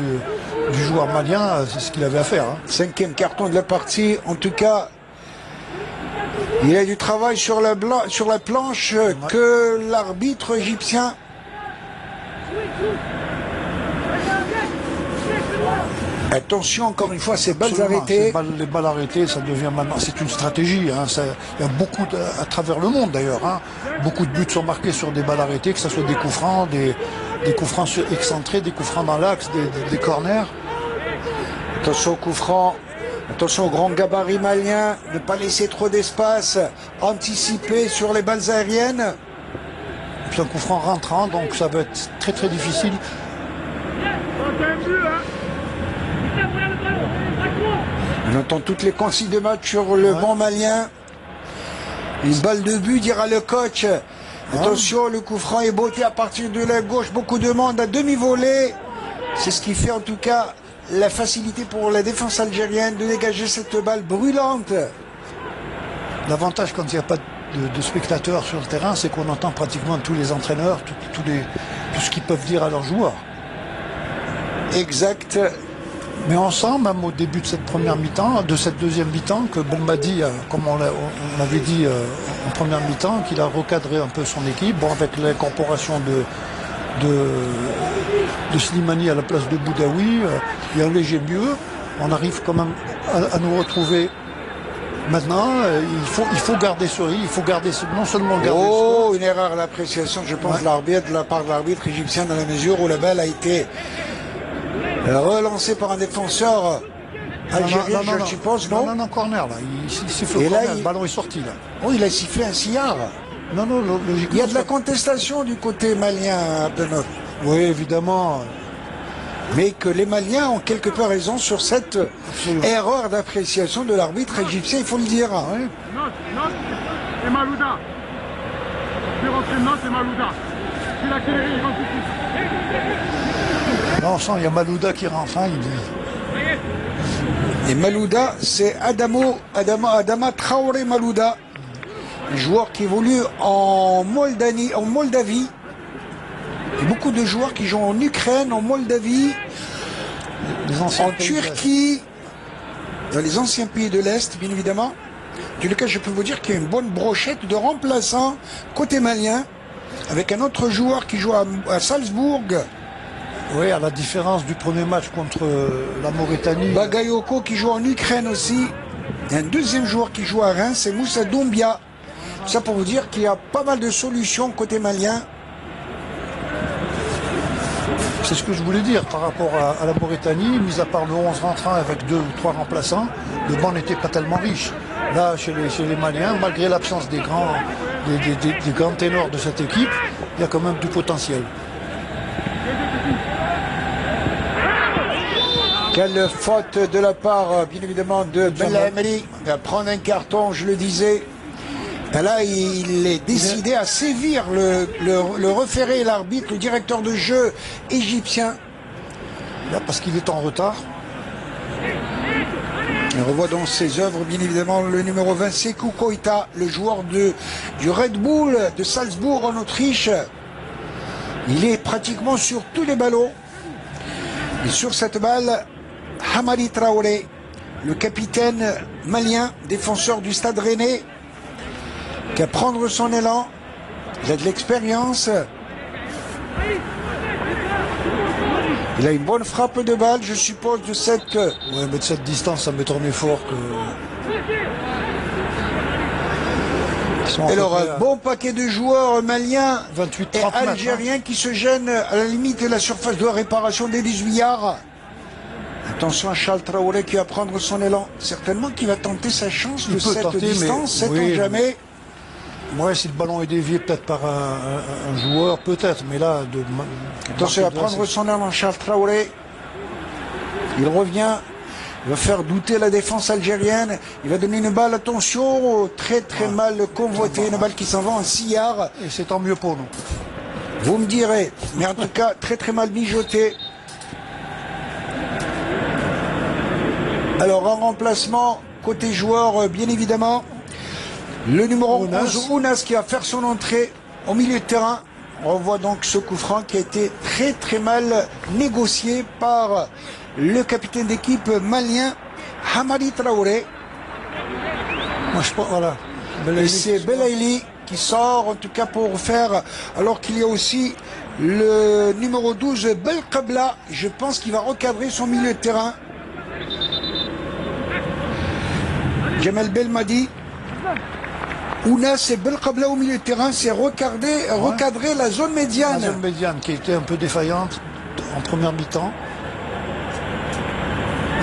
du joueur malien, c'est ce qu'il avait à faire. Hein. 5e carton de la partie. En tout cas, il y a du travail sur la planche que l'arbitre égyptien. Attention encore une fois, ces balles arrêtées. Les balles arrêtées, ça devient maintenant, c'est une stratégie. Hein, il y a beaucoup à travers le monde d'ailleurs. Hein, beaucoup de buts sont marqués sur des balles arrêtées, que ce soit des coups francs, des coups francs excentrés, des coups francs dans l'axe, des corners. Attention aux coups francs. Attention au grand gabarit malien, ne pas laisser trop d'espace, anticiper sur les balles aériennes. C'est un coup franc rentrant, donc ça va être très difficile. On entend toutes les consignes de match sur le banc malien. Une balle de but, dira le coach. Attention, le coup franc est botté à partir de la gauche, beaucoup de monde à demi-volée. C'est ce qui fait en tout cas la facilité pour la défense algérienne de dégager cette balle brûlante. L'avantage quand il n'y a pas de spectateurs sur le terrain, c'est qu'on entend pratiquement tous les entraîneurs, tout ce qu'ils peuvent dire à leurs joueurs. Exact. Mais on sent, même au début de cette première mi-temps, de cette deuxième mi-temps, que Belmadi, comme on l'avait dit en première mi-temps, qu'il a recadré un peu son équipe. Bon, avec l'incorporation de Slimani à la place de Boudaoui, il y a un léger mieux. On arrive quand même à nous retrouver. Maintenant, il faut garder ce rythme, il faut garder non seulement garder Oh, une erreur d'appréciation, je pense, de la part de l'arbitre égyptien, dans la mesure où la balle a été relancée par un défenseur algérien, je suppose, non? Non, corner, là. Il siffle Et là, corner, le ballon est sorti, là. Oh, il a sifflé un sillard. Non, logiquement. Il y a de la contestation du côté malien, Abdelnour. Oui, évidemment. Mais que les Maliens ont quelque peu raison sur cette erreur d'appréciation de l'arbitre égyptien, il faut le dire. Oui. Note et Malouda. Je vais rentrer Note et Malouda. C'est la Kéry, il rentre ici. Non, on sent, il y a Malouda qui rentre, hein, il dit. Et Malouda, c'est Adama Traoré Malouda, joueur qui évolue en Moldavie. Il y a beaucoup de joueurs qui jouent en Ukraine, en Moldavie, en Turquie, dans les anciens pays de l'Est, bien évidemment. En tout cas, je peux vous dire qu'il y a une bonne brochette de remplaçants côté malien, avec un autre joueur qui joue à Salzbourg. Oui, à la différence du premier match contre la Mauritanie. Bagayoko qui joue en Ukraine aussi. Et un deuxième joueur qui joue à Reims, c'est Moussa Doumbia. Ça pour vous dire qu'il y a pas mal de solutions côté malien. C'est ce que je voulais dire par rapport à la Mauritanie, mis à part le 11 rentrant avec 2 ou 3 remplaçants, le banc n'était pas tellement riche. Là, chez les Maliens, malgré l'absence des grands ténors de cette équipe, il y a quand même du potentiel. Quelle faute de la part, bien évidemment, de Belhamri. Il va prendre un carton, je le disais. Et là, il est décidé à sévir le référé, l'arbitre, le directeur de jeu égyptien. Là, parce qu'il est en retard. On revoit dans ses œuvres, bien évidemment, le numéro 20, Sekou Koita, le joueur du Red Bull de Salzbourg en Autriche. Il est pratiquement sur tous les ballons. Et sur cette balle, Hamadi Traoré, le capitaine malien, défenseur du Stade Rennais, qui a prendre son élan. Il a de l'expérience. Il a une bonne frappe de balle, je suppose, de cette... Ouais, mais de cette distance, ça m'étonnait fort que... Et alors, un bon paquet de joueurs maliens 28, et 30 mètres, algériens qui se gênent à la limite de la surface de réparation des 18 yards. Attention à Charles Traoré qui va prendre son élan. Certainement qu'il va tenter sa chance de cette distance, sait-on jamais. Ouais, si le ballon est dévié peut-être par un joueur, peut-être, mais là... Attention à prendre son élan, Charles Traoré. Il revient, il va faire douter la défense algérienne. Il va donner une balle, attention, très mal convoitée, une balle qui s'en va en 6 yards. Et c'est tant mieux pour nous. Vous me direz, mais en tout cas, très mal mijotée. Alors, en remplacement, côté joueur, bien évidemment, le numéro 11, Ounas, qui va faire son entrée au milieu de terrain. On revoit donc ce coup franc qui a été très mal négocié par le capitaine d'équipe malien, Hamadi Traoré. Moi, je pense, voilà. Et c'est Belaïli qui sort, en tout cas pour faire, alors qu'il y a aussi le numéro 12, Belkabla. Je pense qu'il va recadrer son milieu de terrain. Jamel Belmadi. Ounas et Belkabla au milieu de terrain, c'est recadrer la zone médiane. La zone médiane qui était un peu défaillante en première mi-temps.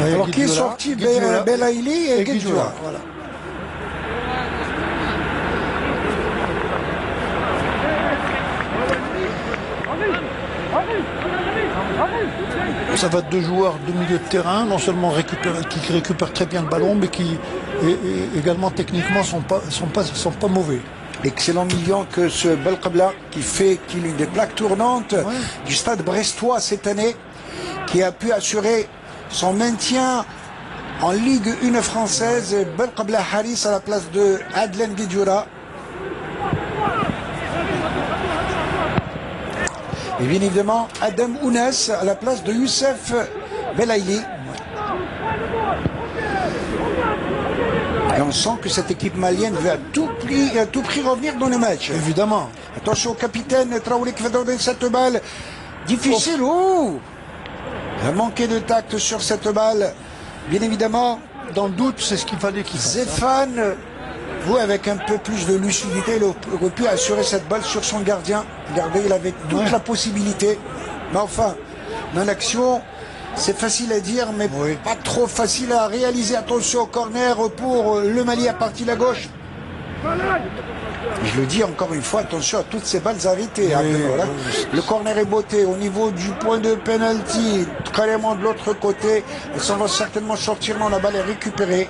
Alors qui est sorti Belaïli et Guedjoula. Voilà. Ça va être 2 joueurs de milieu de terrain, non seulement qui récupèrent très bien le ballon, mais qui également techniquement sont pas mauvais. Excellent million que ce Belkabla qu'il est une des plaques tournantes du stade brestois cette année, qui a pu assurer son maintien En Ligue 1 française, Ben Qabla Haris à la place de Adlen Guedjoura. Et bien évidemment, Adam Ounas à la place de Youssef Belaïli. Et on sent que cette équipe malienne veut à tout prix revenir dans le match. Évidemment. Attention au capitaine Traoré qui va donner cette balle. Difficile. Oh, il a manqué de tact sur cette balle. Bien évidemment, Dans le doute, c'est ce qu'il fallait qu'il fasse. Zéphane, vous avec un peu plus de lucidité, il aurait pu assurer cette balle sur son gardien. Regardez, il avait toute la possibilité. Mais enfin, dans l'action, c'est facile à dire, mais pas trop facile à réaliser. Attention au corner pour le Mali à partir de la gauche. Je le dis encore une fois, attention à toutes ces balles arrêtées. Le corner est botté au niveau du point de penalty, carrément de l'autre côté. Et ça va certainement sortir, non, la balle est récupérée.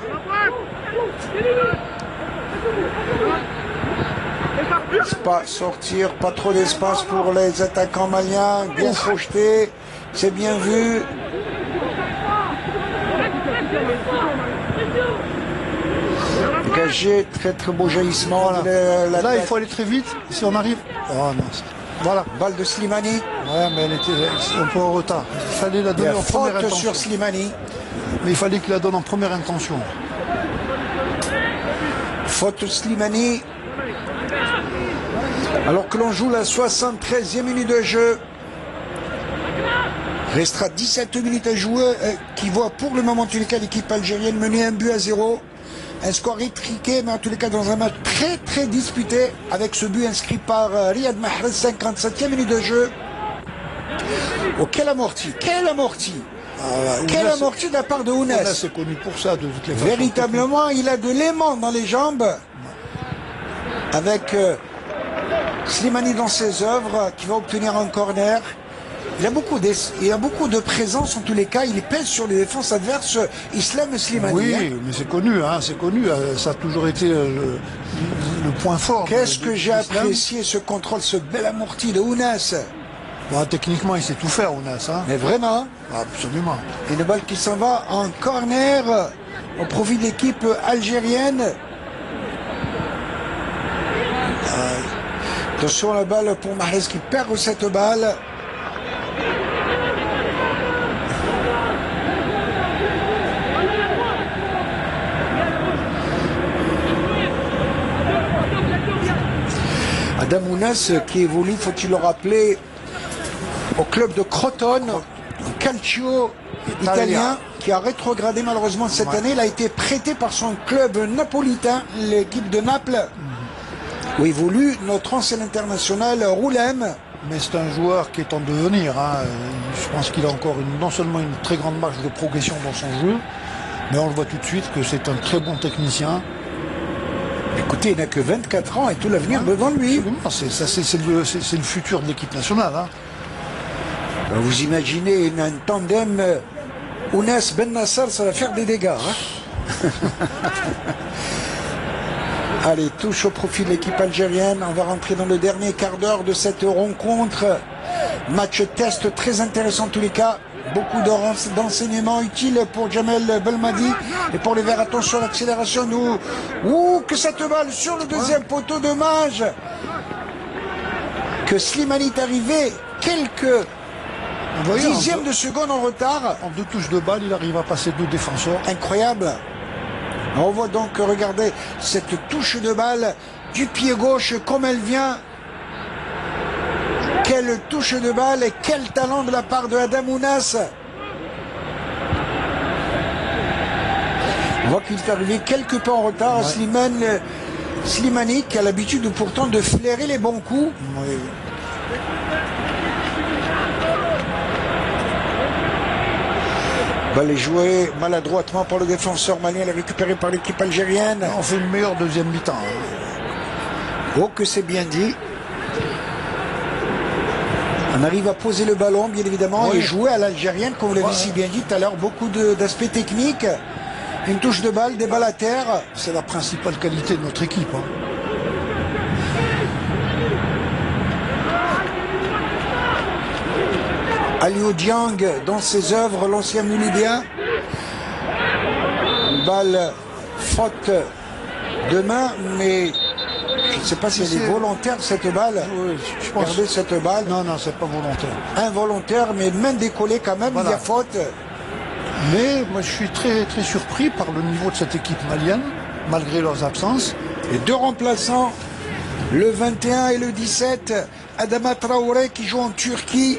Pas sortir, pas trop d'espace pour les attaquants maliens, bien projeté, c'est bien vu. Dégagé, très très beau jaillissement. Voilà. Là, il faut aller très vite, si on arrive. Oh non. Voilà. Balle de Slimani. Ouais, mais elle était un peu en retard. Il fallait la Il y donner a en première faute intention. sur Slimani. Mais il fallait qu'il la donne en première intention. Faute Slimani. Alors que l'on joue la 73e minute de jeu. Restera 17 minutes à jouer, qui voit pour le moment en tous les cas l'équipe algérienne mener 1-0. Un score étriqué, mais en tous les cas dans un match très très disputé, avec ce but inscrit par Riyad Mahrez, 57e minute de jeu. Oh, quel amorti, quel amorti. Quel amorti de la part de Ounas. Ounas est connu pour ça, de toutes les façons. Véritablement, il a de l'aimant dans les jambes, avec Slimani dans ses œuvres, qui va obtenir un corner. Il a beaucoup de présence en tous les cas. Il pèse sur les défenses adverses. Islam Slimani. Oui, mais c'est connu, hein, c'est connu. Ça a toujours été le point fort. Qu'est-ce que j'ai apprécié ce contrôle, ce bel amorti de Ounas. Bon, techniquement, il sait tout faire, Ounas. Hein. Mais vraiment. Absolument. Une balle qui s'en va en corner au profit de l'équipe algérienne. Attention à la balle pour Mahrez qui perd cette balle. Adam Ounas qui évolue, faut-il le rappeler, au club de Crotone, au calcio italien, qui a rétrogradé malheureusement cette année. Il a été prêté par son club napolitain, l'équipe de Naples, où évolue notre ancien international Roulem. Mais c'est un joueur qui est en devenir. Hein. Je pense qu'il a encore non seulement une très grande marge de progression dans son jeu, mais on le voit tout de suite que c'est un très bon technicien. Écoutez, il n'a que 24 ans et tout l'avenir devant lui. C'est le futur de l'équipe nationale. Hein. Vous imaginez un tandem Ounas Ben Nassar, ça va faire des dégâts. Hein. Allez, touche au profit de l'équipe algérienne. On va rentrer dans le dernier quart d'heure de cette rencontre. Match test très intéressant en tous les cas. Beaucoup d'enseignements utiles pour Jamel Belmadi et pour les Verts. Attention à l'accélération. Ouh, que cette balle sur le deuxième poteau, dommage que Slimani est arrivé quelques dixièmes de seconde en retard. En 2 touches de balle, il arrive à passer 2 défenseurs. Incroyable. On voit donc, regardez, cette touche de balle du pied gauche, comme elle vient. Quelle touche de balle et quel talent de la part de Adam Ounas. On voit qu'il est arrivé quelques pas en retard. Ouais. Slimani qui a l'habitude pourtant de flairer les bons coups. Oui. Balle est jouée maladroitement par le défenseur malien, elle est récupérée par l'équipe algérienne. On fait une meilleure deuxième mi-temps. Hein. Oh, que c'est bien dit. On arrive à poser le ballon, bien évidemment, et jouer à l'algérienne, comme vous l'avez si bien dit tout à l'heure, beaucoup d'aspects techniques. Une touche de balle, des balles à terre. C'est la principale qualité de notre équipe. Hein. Aliou Diang dans ses œuvres, l'ancien Mulibien. balle faute de main, mais je ne sais pas si elle est volontaire cette balle. Oui, je pense. Regardez cette balle. Non, non, c'est pas volontaire. Involontaire, mais main décollée quand même, Voilà. il y a faute. Mais moi, je suis très, très surpris par le niveau de cette équipe malienne, malgré leurs absences. Les deux remplaçants, le 21 et le 17, Adama Traoré qui joue en Turquie.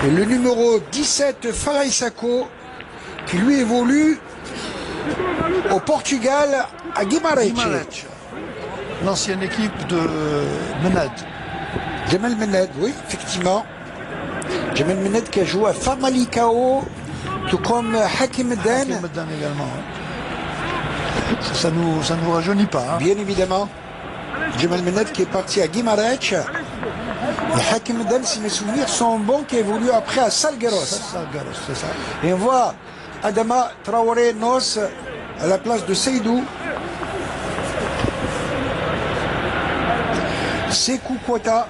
Et le numéro 17, Farai Sako, qui lui évolue au Portugal, à Guimarães. Guimarães, l'ancienne équipe de Menad. Jamal Mened, oui, effectivement. Jamal Mened qui a joué à Famalicão, tout comme Hakim Den, Medan également. Ça nous rajeunit pas. Hein. bien évidemment. Jamal Mened qui est parti à Guimarães. Et Hakim Den, si mes souvenirs sont bons, qui évolue après à Salgueiros. Salgueiros, c'est ça. Et on voit Adama Traoré Nos à la place de Seydou. Sekou Kouata.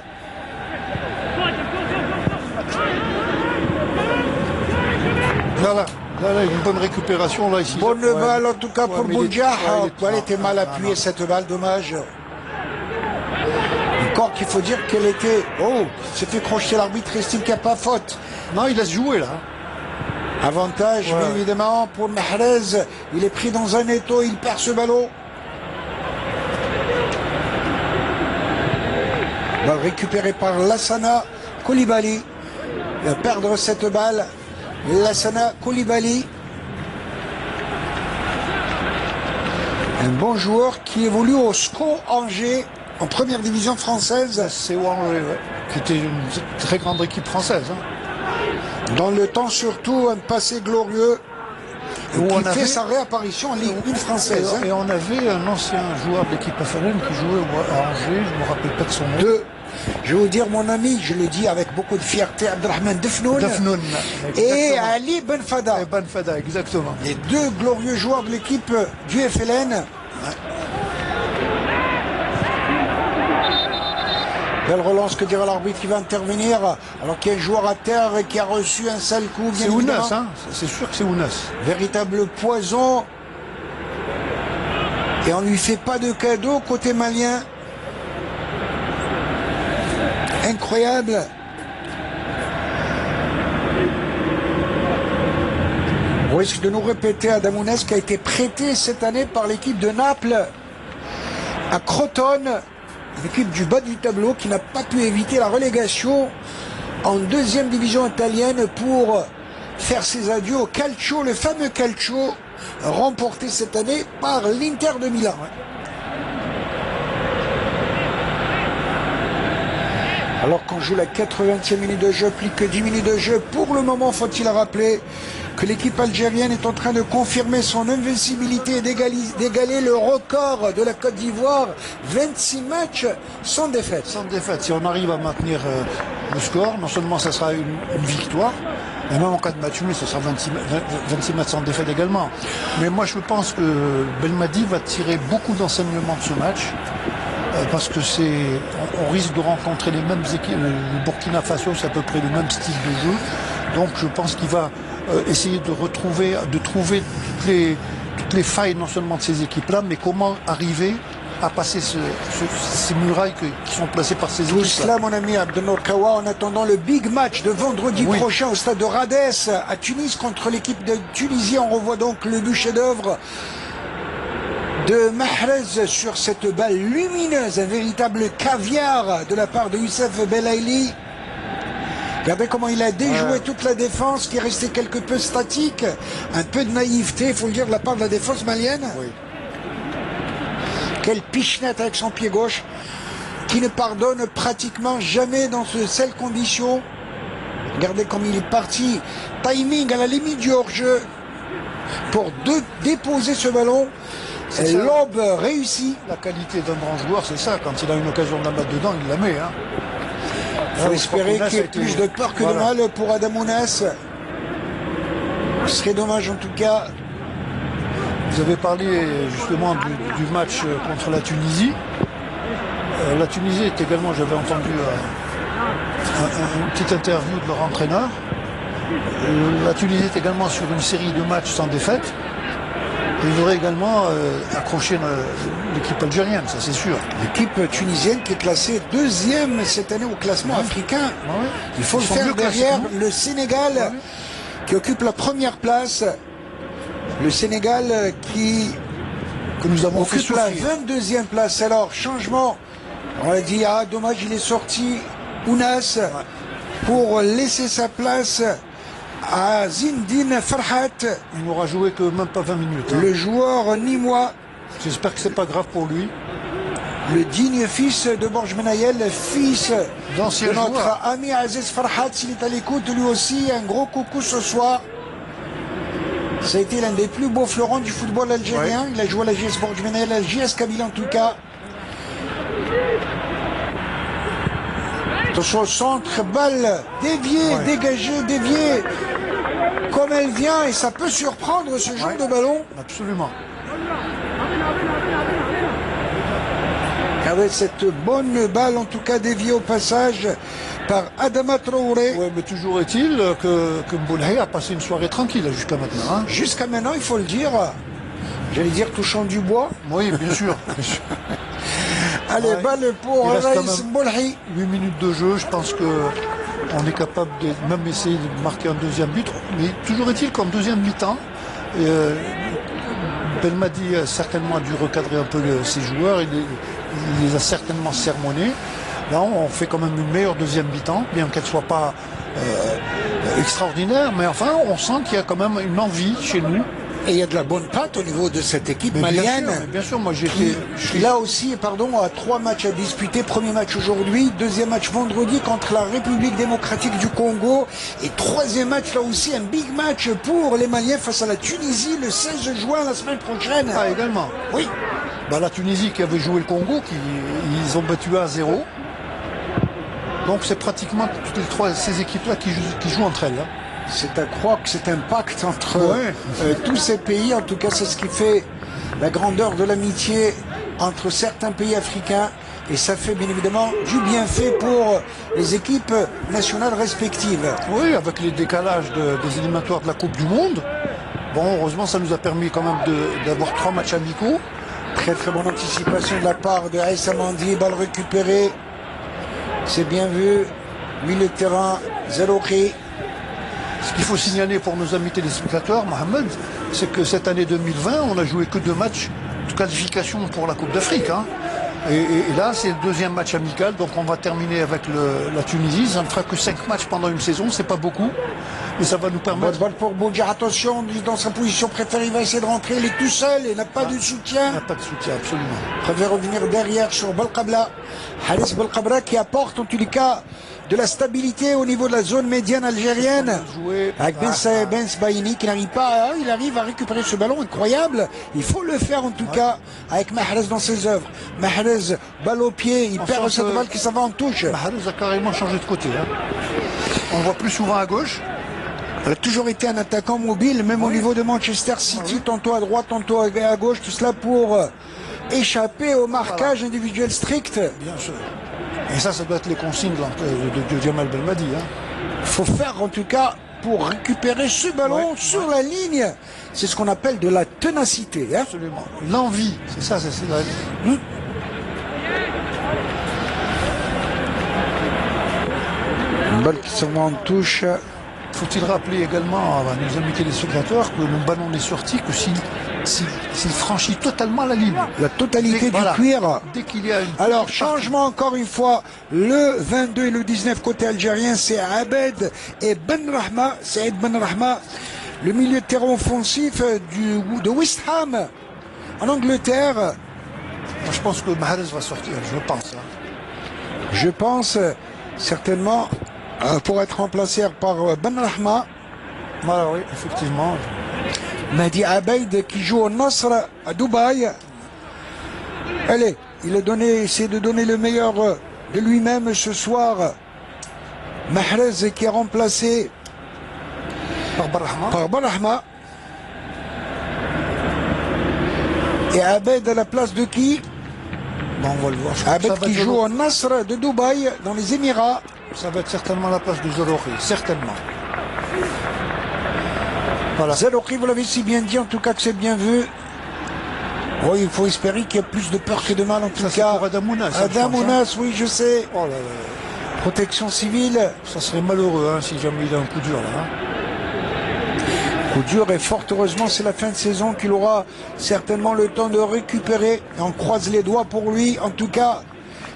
Voilà, là, une bonne récupération là ici. Bonne Ouais. balle en tout cas pour mais il est- Boudjah. ouais, il est- Elle était mal non, appuyée non. cette balle, dommage. Encore qu'il faut dire qu'elle était... Oh, s'est fait crocheter l'arbitre, estime qu'il n'y a pas faute. Non, il laisse jouer là. Avantage, Ouais. bien évidemment, pour Mahrez. Il est pris dans un étau, il perd ce ballon. Balle récupérée par Lassana Koulibaly. Il va perdre cette balle. Lassana Koulibaly. Un bon joueur qui évolue au SCO Angers en première division française. C'est Warren, ouais, qui était une très grande équipe française. Hein. Dans le temps surtout, un passé glorieux. Où Qui on fait avait- sa réapparition en Ligue 1 française. hein. Et on avait un ancien joueur de l'équipe FLN qui jouait à Angers, je ne me rappelle pas de son nom. Deux. Je vais vous dire, mon ami, je le dis avec beaucoup de fierté, Abdelrahman Defnoun Dafnoun. et Exactement. Ali Benfada. Et Ben Fada, exactement. Les deux glorieux joueurs de l'équipe du FLN. Belle relance, que dira l'arbitre qui va intervenir, alors qu'il y a un joueur à terre et qui a reçu un sale coup. Bien C'est évidemment. Ounas, hein. C'est sûr que c'est Ounas. Véritable poison. Et on lui fait pas de cadeau côté malien. Incroyable. On risque de nous répéter Adamounes qui a été prêté cette année par l'équipe de Naples à Crotone, l'équipe du bas du tableau qui n'a pas pu éviter la relégation en deuxième division italienne pour faire ses adieux au Calcio, le fameux Calcio remporté cette année par l'Inter de Milan. Alors qu'on joue la 80e minute de jeu, plus que 10 minutes de jeu, pour le moment, faut-il rappeler que l'équipe algérienne est en train de confirmer son invincibilité et d'égaler le record de la Côte d'Ivoire, 26 matchs sans défaite. Sans défaite, si on arrive à maintenir le score, non seulement ça sera une victoire, mais même en cas de match nul, ce sera 26 matchs sans défaite également. Mais moi, je pense que Belmadi va tirer beaucoup d'enseignements de ce match. Parce que on risque de rencontrer les mêmes équipes. Le Burkina Faso, c'est à peu près le même style de jeu. Donc je pense qu'il va essayer de trouver toutes les failles non seulement de ces équipes-là, mais comment arriver à passer ces murailles qui sont placées par ces Tout équipes. cela, mon ami Abdelnour Kawa, en attendant le big match de vendredi Oui. prochain au stade de Radès à Tunis contre l'équipe de Tunisie. On revoit donc le but chef-d'œuvre de Mahrez sur cette balle lumineuse, un véritable caviar de la part de Youssef Belaïli. Regardez comment il a déjoué toute la défense qui est restée quelque peu statique. Un peu de naïveté, il faut le dire, de la part de la défense malienne. Oui. Quelle pichenette avec son pied gauche qui ne pardonne pratiquement jamais dans ces conditions. Regardez comme il est parti. Timing à la limite du hors-jeu pour déposer ce ballon. C'est Et ça. l'aube réussit. La qualité d'un grand joueur, c'est ça. Quand il a une occasion de la mettre dedans, il la met. Hein. Il faut espérer Ounas qu'il y ait a été- plus de peur que Voilà. de mal pour Adamounas. Ce serait dommage en tout cas. Vous avez parlé justement du match contre la Tunisie. La Tunisie est également, j'avais entendu une petite interview de leur entraîneur. La Tunisie est également sur une série de matchs sans défaite. Ils voudraient également accrocher l'équipe algérienne, ça c'est sûr. L'équipe tunisienne qui est classée deuxième cette année au classement africain. Ouais. Il faut Ils le sont faire mieux classés derrière que nous. le Sénégal qui occupe la première place. Le Sénégal qui Que nous avons fait occupe la souffrir. 22e place. Alors, changement. On a dit, ah dommage, il est sorti Ounas pour laisser sa place à Zindine Farhat, Il n'aura joué que même pas 20 minutes. le joueur nîmois, J'espère que c'est pas grave pour lui. le digne fils de Borj Menayel, fils D'ancien de notre joueur. ami Aziz Farhat. S'il est à l'écoute, lui aussi, un gros coucou ce soir. Ça a été l'un des plus beaux fleurons du football algérien. Il a joué à la JS Borj Menayel, à la JS Kabylie en tout cas. Attention au centre, balle déviée, dégagée, déviée, comme elle vient, et ça peut surprendre ce genre de ballon. Absolument. Avec cette bonne balle, en tout cas déviée au passage par Adama Traoré. Ouais, mais toujours est-il que Mboulhay a passé une soirée tranquille jusqu'à maintenant. Hein. Jusqu'à maintenant, il faut le dire, j'allais dire touchant du bois. Oui, bien sûr. Allez, Ouais. balle pour Il reste quand Raïs même Mboulhi. 8 minutes de jeu, je pense que on est capable de même essayer de marquer un deuxième but. Mais toujours est-il qu'en deuxième mi-temps, Belmadi certainement a dû recadrer un peu ses joueurs. Il les a certainement sermonnés. Là, on fait quand même une meilleure deuxième mi-temps, bien qu'elle soit pas extraordinaire. Mais enfin, on sent qu'il y a quand même une envie chez nous. Et il y a de la bonne patte au niveau de cette équipe Mais malienne. bien sûr, moi Qui, j'étais. là aussi, pardon, a 3 matchs à disputer. Premier match aujourd'hui, deuxième match vendredi contre la République démocratique du Congo. Et troisième match, là aussi, un big match pour les Maliens face à la Tunisie le 16 juin, la semaine prochaine. Ah, également. Oui, Bah, la Tunisie qui avait joué le Congo, ils ont battu 1-0. Donc c'est pratiquement toutes ces équipes-là qui jouent entre elles. Hein. c'est à croire que c'est un pacte entre Ouais. tous ces pays. En tout cas, c'est ce qui fait la grandeur de l'amitié entre certains pays africains. Et ça fait bien évidemment du bienfait pour les équipes nationales respectives. Oui, avec les décalages des éliminatoires de la Coupe du Monde. Bon, heureusement, ça nous a permis quand même d'avoir 3 matchs amicaux. Très très bonne anticipation de la part de Aïssa Mandi, balle récupérée. C'est bien vu. Milieu de terrain, Zerouki. Ce qu'il faut signaler pour nos amis téléspectateurs, Mohamed, c'est que cette année 2020, on n'a joué que 2 matchs de qualification pour la Coupe d'Afrique. Hein. Et là, c'est le deuxième match amical, donc on va terminer avec la Tunisie. Ça ne fera que 5 matchs pendant une saison, c'est pas beaucoup, mais ça va nous Bonne permettre. balle pour Boudja. Attention, dans sa position préférée, il va essayer de rentrer. Il est tout seul, il n'a pas de Il soutien. n'y a pas de soutien, absolument. Préfère revenir derrière sur Belkabla. Haris Belkabla qui apporte en tous les cas de la stabilité au niveau de la zone médiane algérienne. Jouer Avec Ben Sbaini qui n'arrive pas, il arrive à récupérer ce ballon incroyable. Il faut le faire en tout cas avec Mahrez dans ses œuvres. Mahrez, balle au pied, il On perd sent cette que- balle qui s'en va en touche. Mahrez a carrément changé de côté. Hein. On le voit plus souvent à gauche. Il a toujours été un attaquant mobile, même au niveau de Manchester City, tantôt à droite, tantôt à gauche, tout cela pour échapper au marquage individuel strict. Bien sûr. Et ça doit être les consignes de Jamal Belmadi. Hein. Il faut faire en tout cas pour récupérer ce ballon sur la ligne. C'est ce qu'on appelle de la ténacité. Hein. Absolument. L'envie, c'est ça. Une balle qui s'en va en touche. Faut-il rappeler également à nos amis téléspectateurs que le ballon n'est sorti que s'il franchit totalement la ligne. La totalité du Voilà. cuir. Dès qu'il y a une... Alors, changement encore une fois, le 22 et le 19 côté algérien, c'est Abed et Benrahma, Saïd Benrahma, le milieu de terrain offensif de West Ham en Angleterre. Moi, je pense que Mahrez va sortir, je pense. Hein. Je pense certainement pour être remplacé par Benrahma. Voilà, oui, effectivement. Mahdi Abeid qui joue au Nasr à Dubaï. Allez, il a essayé de donner le meilleur de lui-même ce soir. Mahrez qui est remplacé Par Barahma. par Barahma. Et Abed à la place de qui? Bon, on va le voir. Je crois que Abed ça va qui être joue au Nasr de Dubaï, dans les Émirats. Ça va être certainement la place de Zolochi, certainement. Voilà. Zaloki, vous l'avez si bien dit, en tout cas que c'est bien vu. Oui, il faut espérer qu'il y a plus de peur que de mal, en tout Ça, c'est cas. pour Adamounas, ça, je pense, Adamounas, oui, je sais. Oh là là. Protection civile. Ça serait malheureux hein, si jamais il a un coup dur là. Hein. Coup dur et fort heureusement c'est la fin de saison qu'il aura certainement le temps de récupérer. Et on croise les doigts pour lui. En tout cas,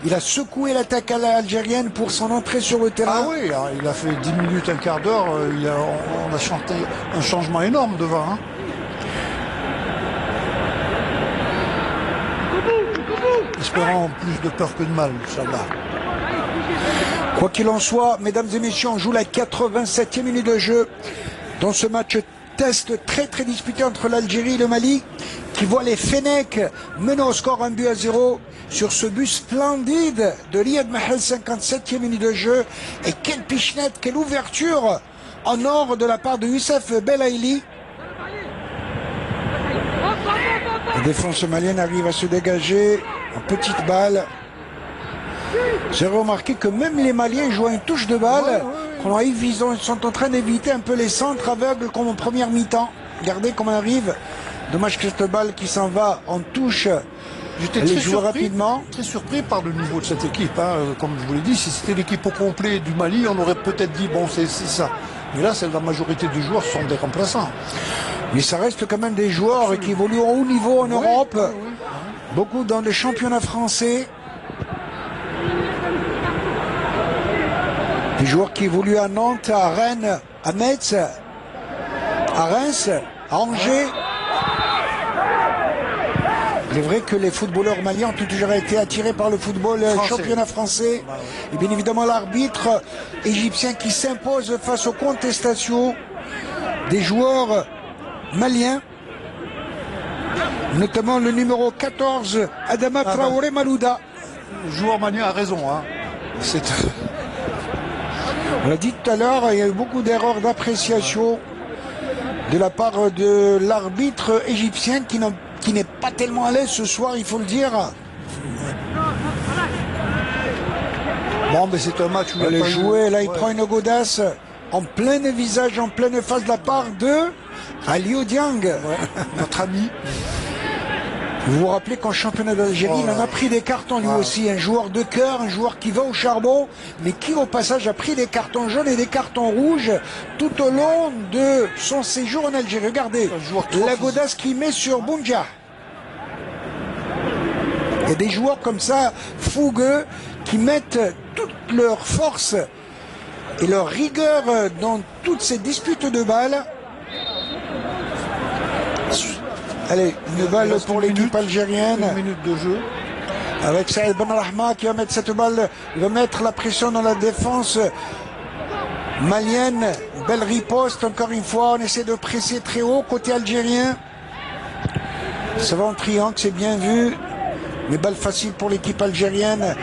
il a secoué l'attaque algérienne pour son entrée sur le terrain. Ah oui, alors, il a fait 10 minutes, un quart d'heure. On a chanté un changement énorme devant. Hein. Espérons plus de peur que de mal, Inch'Allah. Quoi qu'il en soit, mesdames et messieurs, on joue la 87e minute de jeu dans ce match test très très disputé entre l'Algérie et le Mali, qui voit les Fennecs mener au score 1-0 sur ce but splendide de Liad Mahel, 57e minute de jeu. Et quelle pichenette, quelle ouverture en or de la part de Youssef Belaïli. La défense malienne arrive à se dégager en petite balle. J'ai remarqué que même les Maliens jouent une touche de balle. Ils sont en train d'éviter un peu les centres aveugles comme en première mi-temps. Regardez comment arrive. Dommage que cette balle qui s'en va en touche. J'étais très surpris par le niveau de cette équipe. Hein. Comme je vous l'ai dit, si c'était l'équipe au complet du Mali, on aurait peut-être dit bon c'est ça. Mais là, la majorité des joueurs sont des remplaçants. Mais ça reste quand même des joueurs qui évoluent au haut niveau en Europe. Beaucoup dans les championnats français. Des joueurs qui évoluent à Nantes, à Rennes, à Metz, à Reims, à Angers. Il est vrai que les footballeurs maliens ont toujours été attirés par le football championnat français. Et bien évidemment l'arbitre égyptien qui s'impose face aux contestations des joueurs maliens. Notamment le numéro 14, Adama Traoré Malouda. Le joueur malien a raison. Hein. On l'a dit tout à l'heure, il y a eu beaucoup d'erreurs d'appréciation de la part de l'arbitre égyptien qui n'est pas tellement à l'aise ce soir, il faut le dire. Bon, mais c'est un match où il a joué, là il prend une godasse en plein visage, en pleine face de la part de Aliou Diang, notre ami. Vous vous rappelez qu'en championnat d'Algérie, il en a pris des cartons lui aussi. Un joueur de cœur, un joueur qui va au charbon, mais qui au passage a pris des cartons jaunes et des cartons rouges tout au long de son séjour en Algérie. Regardez, la godasse qu'il met sur Bounja. Il y a des joueurs comme ça, fougueux, qui mettent toute leur force et leur rigueur dans toutes ces disputes de balles. Allez, une balle pour l'équipe algérienne. Une minute de jeu. Avec Saïd Benrahma qui va mettre cette balle, il va mettre la pression dans la défense malienne. Belle riposte, encore une fois, on essaie de presser très haut côté algérien. Ça va en triangle, c'est bien vu. Mais balle facile pour l'équipe algérienne.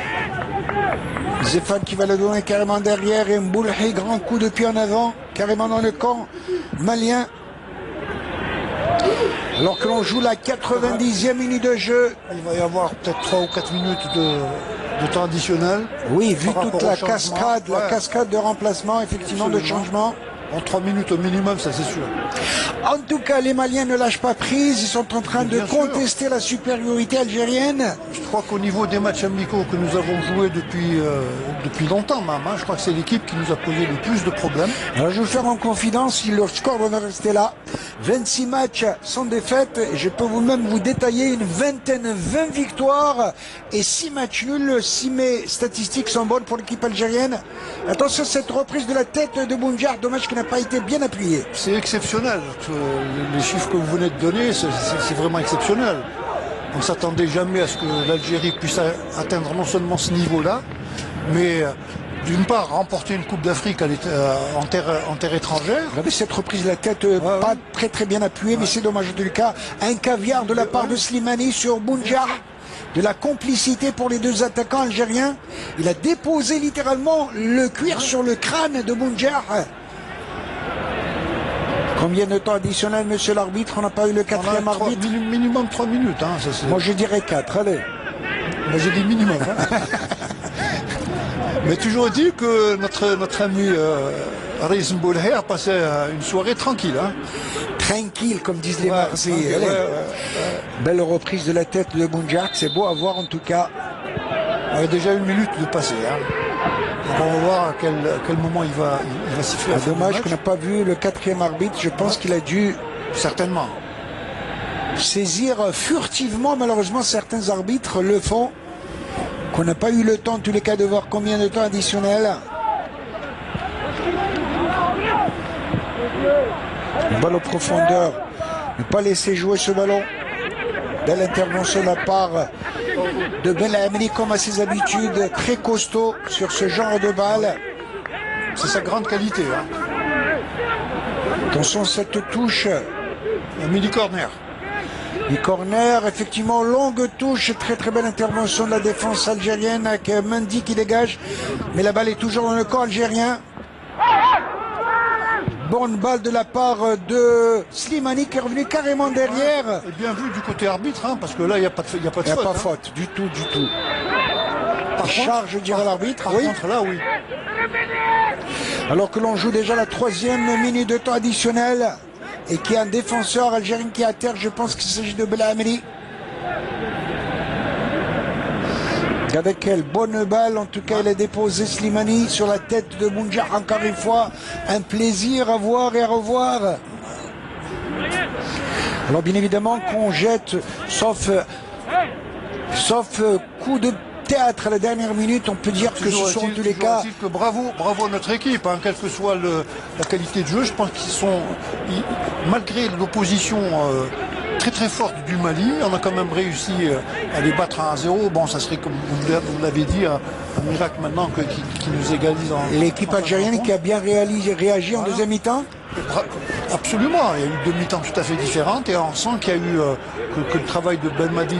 Zéphane qui va le donner carrément derrière. Et Mboulhi, grand coup de pied en avant, carrément dans le camp malien. Alors que l'on joue la 90e minute de jeu. Il va y avoir peut-être 3 ou 4 minutes de temps additionnel. Oui, vu toute la cascade de remplacement, effectivement, de changement. En 3 minutes au minimum, ça c'est sûr. En tout cas, les Maliens ne lâchent pas prise. Ils sont en train de contester la supériorité algérienne. Je crois qu'au niveau des matchs amicaux que nous avons joués depuis longtemps même, je crois que c'est l'équipe qui nous a posé le plus de problèmes. Alors je vais vous faire en confidence, si le score doit rester là. 26 matchs sans défaite. Je peux vous-même vous détailler une vingtaine, 20 victoires et 6 matchs nuls si mes statistiques sont bonnes pour l'équipe algérienne. Attention, cette reprise de la tête de Bounjar, dommage qu'il n'a pas été bien appuyé. C'est exceptionnel. Les chiffres que vous venez de donner, c'est vraiment exceptionnel. On ne s'attendait jamais à ce que l'Algérie puisse atteindre non seulement ce niveau-là, mais d'une part remporter une Coupe d'Afrique en terre étrangère. Regardez cette reprise de la tête, pas très très bien appuyée, mais c'est dommage en tout cas. Un caviar de la part de Slimani sur Bounjar. De la complicité pour les deux attaquants algériens. Il a déposé littéralement le cuir sur le crâne de Bounjar. Combien de temps additionnel, monsieur l'arbitre? On n'a pas eu le quatrième arbitre. Minimum 3 minutes. Hein, moi je dirais 4, allez. Moi j'ai dit minimum. Hein. Mais toujours dit que notre ami Reis Mboulhay a passé une soirée tranquille. Hein. Tranquille, comme disent les Marseillais. Belle reprise de la tête de Bounjak, c'est beau à voir en tout cas. Il y a déjà 1 minute de passé. Hein. On va voir à quel moment il va siffler. Dommage qu'on n'a pas vu le 4e arbitre. Je pense qu'il a dû certainement saisir furtivement. Malheureusement, certains arbitres le font. Qu'on n'a pas eu le temps, en tous les cas, de voir combien de temps additionnel. Balle aux profondeurs. Ne pas laisser jouer ce ballon. Belle intervention de la part de Belhamri, comme à ses habitudes, très costaud sur ce genre de balle. C'est sa grande qualité. Hein. Attention, cette touche. Un midi-corner. Les corners, effectivement, longue touche, très très belle intervention de la défense algérienne avec Mendy qui dégage. Mais la balle est toujours dans le camp algérien. Bonne balle de la part de Slimani qui est revenu carrément derrière. Et bien vu du côté arbitre, hein, parce que là, il n'y a pas de faute. Il n'y a pas faute, du tout, du tout. Par charge, dirait l'arbitre. Par contre, là, oui. Alors que l'on joue déjà la 3e minute de temps additionnel et qu'il y a un défenseur algérien qui est à terre, je pense qu'il s'agit de Belhamri. Regardez quelle bonne balle, en tout cas il a déposé Slimani sur la tête de Bounjak encore une fois. Un plaisir à voir et à revoir. Alors bien évidemment qu'on jette, sauf coup de théâtre à la dernière minute, on peut dire que ce sont en tous les cas... Que bravo à notre équipe, hein, quelle que soit la qualité de jeu, je pense qu'ils sont, malgré l'opposition très très forte du Mali, on a quand même réussi à les battre à 1-0. Bon, ça serait, comme vous l'avez dit, un miracle maintenant qui nous égalise. L'équipe algérienne qui a bien réagi en deuxième mi-temps. Absolument, il y a eu 2 mi-temps tout à fait différentes et on sent qu'il y a eu que le travail de Belmadi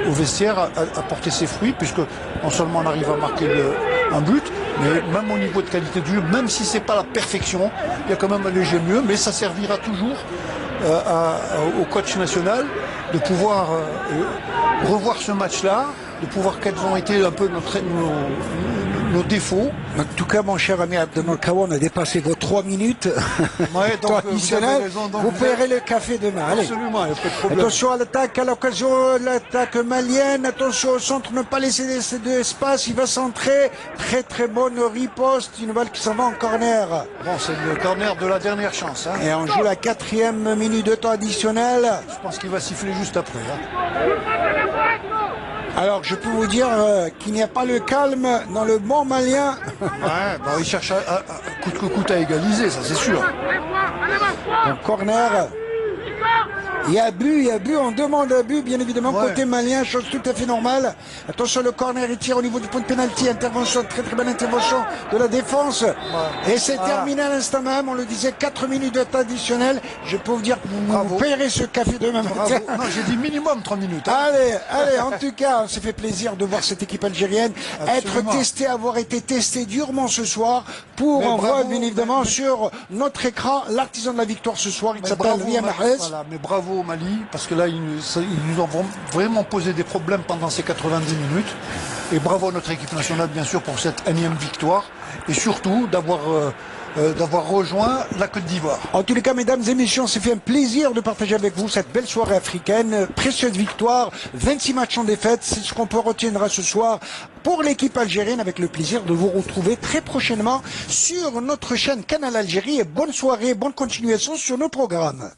au vestiaire a porté ses fruits, puisque non seulement on arrive à marquer un but, mais même au niveau de qualité de jeu, même si c'est pas la perfection, il y a quand même un léger mieux, mais ça servira toujours au coach national de pouvoir revoir ce match-là, de pouvoir quels ont été un peu nos défauts. En tout cas, mon cher ami Abdelmal Kawa, on a dépassé vos 3 minutes. Ouais, donc, vous paierez le café demain. Allez. Absolument, il n'y a pas de problème. Attention à l'attaque, à l'occasion de l'attaque malienne. Attention au centre, ne pas laisser d'espace. Il va centrer. Très très bonne riposte. Une balle qui s'en va en corner. Bon, c'est le corner de la dernière chance. Hein. Et on joue la 4e minute de temps additionnel. Je pense qu'il va siffler juste après. Hein. Alors, je peux vous dire qu'il n'y a pas le calme dans le banc malien. Ouais, bah, il cherche coûte que coûte à égaliser, ça c'est sûr. Donc, corner. Il y a but, on demande un but, bien évidemment, côté malien, chose tout à fait normale. Attention, le corner, il tire au niveau du point de pénalty, intervention, très très bonne intervention de la défense. Et c'est terminé à l'instant même, on le disait, 4 minutes de temps additionnel. Je peux vous dire que vous paierez ce café demain matin. Non, j'ai dit minimum 3 minutes. Hein. Allez, en tout cas, on s'est fait plaisir de voir cette équipe algérienne être testée, avoir été testée durement ce soir pour en voir, bien évidemment, sur notre écran, l'artisan de la victoire ce soir, il s'appelle Riyad Mahrez. Voilà, mais bravo au Mali, parce que là, ils nous ont vraiment posé des problèmes pendant ces 90 minutes. Et bravo à notre équipe nationale, bien sûr, pour cette 1e victoire. Et surtout, d'avoir rejoint la Côte d'Ivoire. En tous les cas, mesdames et messieurs, on s'est fait un plaisir de partager avec vous cette belle soirée africaine. Précieuse victoire, 26 matchs en défaite. C'est ce qu'on peut retenir ce soir pour l'équipe algérienne, avec le plaisir de vous retrouver très prochainement sur notre chaîne Canal Algérie. Et bonne soirée, bonne continuation sur nos programmes.